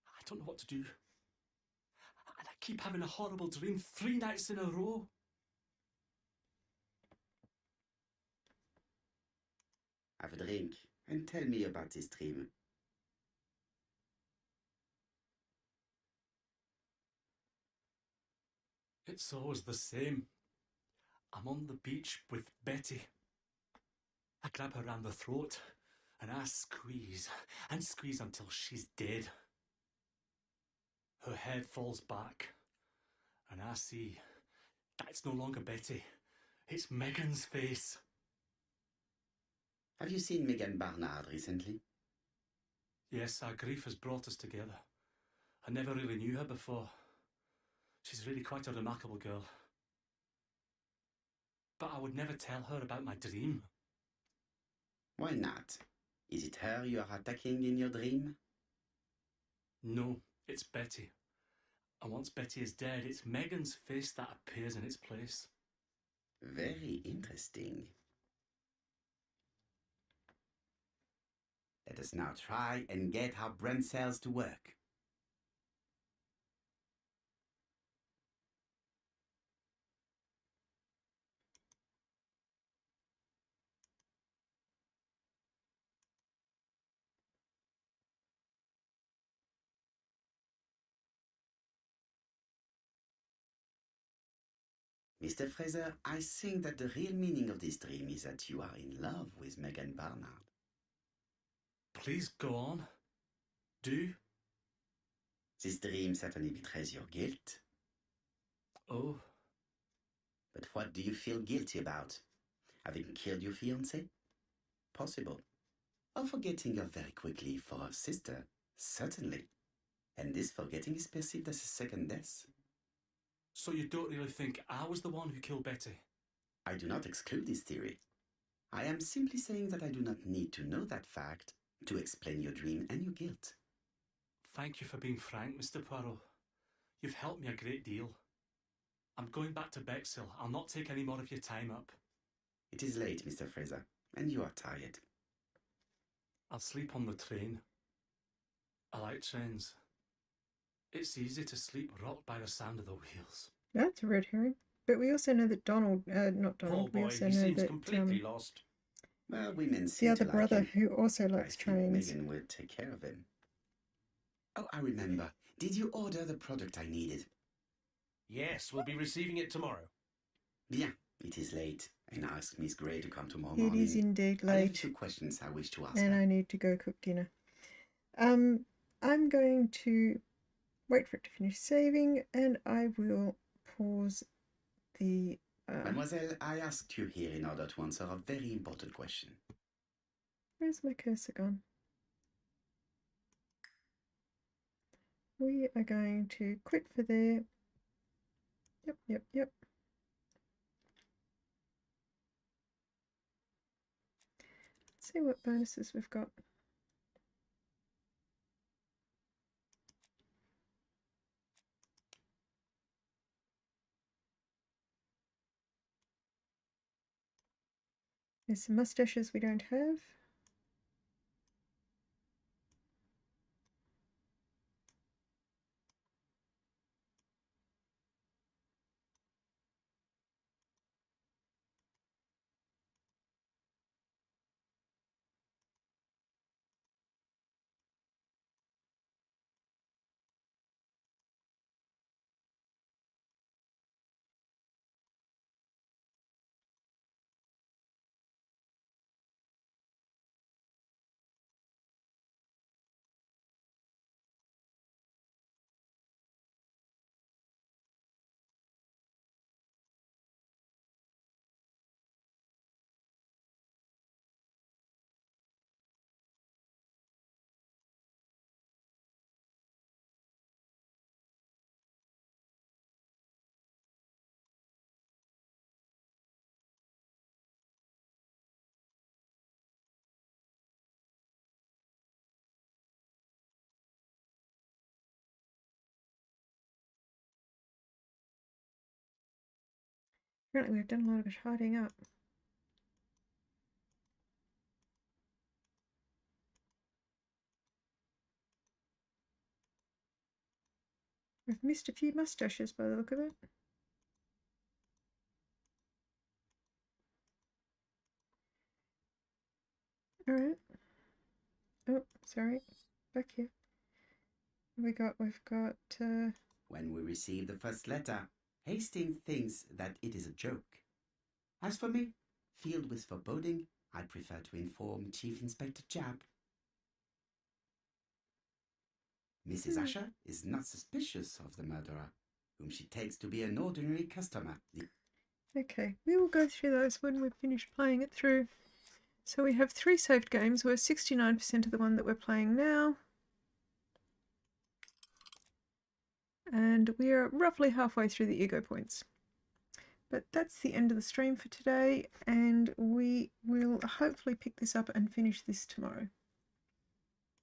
S7: I don't know what to do. And I keep having a horrible dream 3 nights in a row.
S4: Have a drink, and tell me about this dream.
S7: It's always the same. I'm on the beach with Betty. I grab her round the throat, and I squeeze and squeeze until she's dead. Her head falls back, and I see that it's no longer Betty. It's Megan's face.
S4: Have you seen Megan Barnard recently?
S7: Yes, our grief has brought us together. I never really knew her before. She's really quite a remarkable girl. But I would never tell her about my dream.
S4: Why not? Is it her you are attacking in your dream?
S7: No, it's Betty. And once Betty is dead, it's Megan's face that appears in its place.
S4: Very interesting. Let us now try and get our brain cells to work. Mr. Fraser, I think that the real meaning of this dream is that you are in love with Megan Barnard.
S7: Please go on. Do.
S4: This dream certainly betrays your guilt.
S7: Oh.
S4: But what do you feel guilty about? Having killed your fiancé? Possible. Or forgetting her very quickly for her sister? Certainly. And this forgetting is perceived as a second death.
S7: So you don't really think I was the one who killed Betty?
S4: I do not exclude this theory. I am simply saying that I do not need to know that fact to explain your dream and your guilt.
S7: Thank you for being frank, Mr. Poirot. You've helped me a great deal. I'm going back to Bexhill. I'll not take any more of your time up.
S4: It is late, Mr. Fraser, and you are tired.
S7: I'll sleep on the train. I like trains. It's easy to sleep rocked by the sound of the wheels.
S1: That's a red herring. But we also know that Donald, not Donald,
S2: Poor
S1: we
S2: boy,
S1: also
S2: he
S1: know
S2: seems
S1: that
S2: completely lost.
S4: Well, women
S1: the
S4: seem
S1: other
S4: to
S1: brother
S4: like him.
S1: who also
S4: I
S1: likes
S4: think
S1: trains.
S4: Megan will take care of him. Oh, I remember. Did you order the product I needed?
S2: Yes, we'll be receiving it tomorrow.
S4: Bien, it is late, and I asked Miss Gray to come tomorrow
S1: It
S4: morning.
S1: is indeed
S4: I have a
S1: late,
S4: few questions I wish to ask
S1: and
S4: her.
S1: I need to go cook dinner. I'm going to wait for it to finish saving, and I will pause the...
S4: Mademoiselle, I asked you here in order to answer a very important question.
S1: Where's my cursor gone? We are going to quit for there. Yep. Let's see what bonuses we've got. There's some mustaches we don't have. Apparently we've done a lot of hiding up. We've missed a few mustaches by the look of it. Alright. Oh, sorry. Back here. We've got
S4: When we receive the first letter, Hastings thinks that it is a joke. As for me, filled with foreboding, I prefer to inform Chief Inspector Japp. Mrs. Asher is not suspicious of the murderer, whom she takes to be an ordinary customer.
S1: okay, we will go through those when we've finished playing it through. So we have 3 saved games. We're 69% of the one that we're playing now. And we are roughly halfway through the ego points. But that's the end of the stream for today, and we will hopefully pick this up and finish this tomorrow.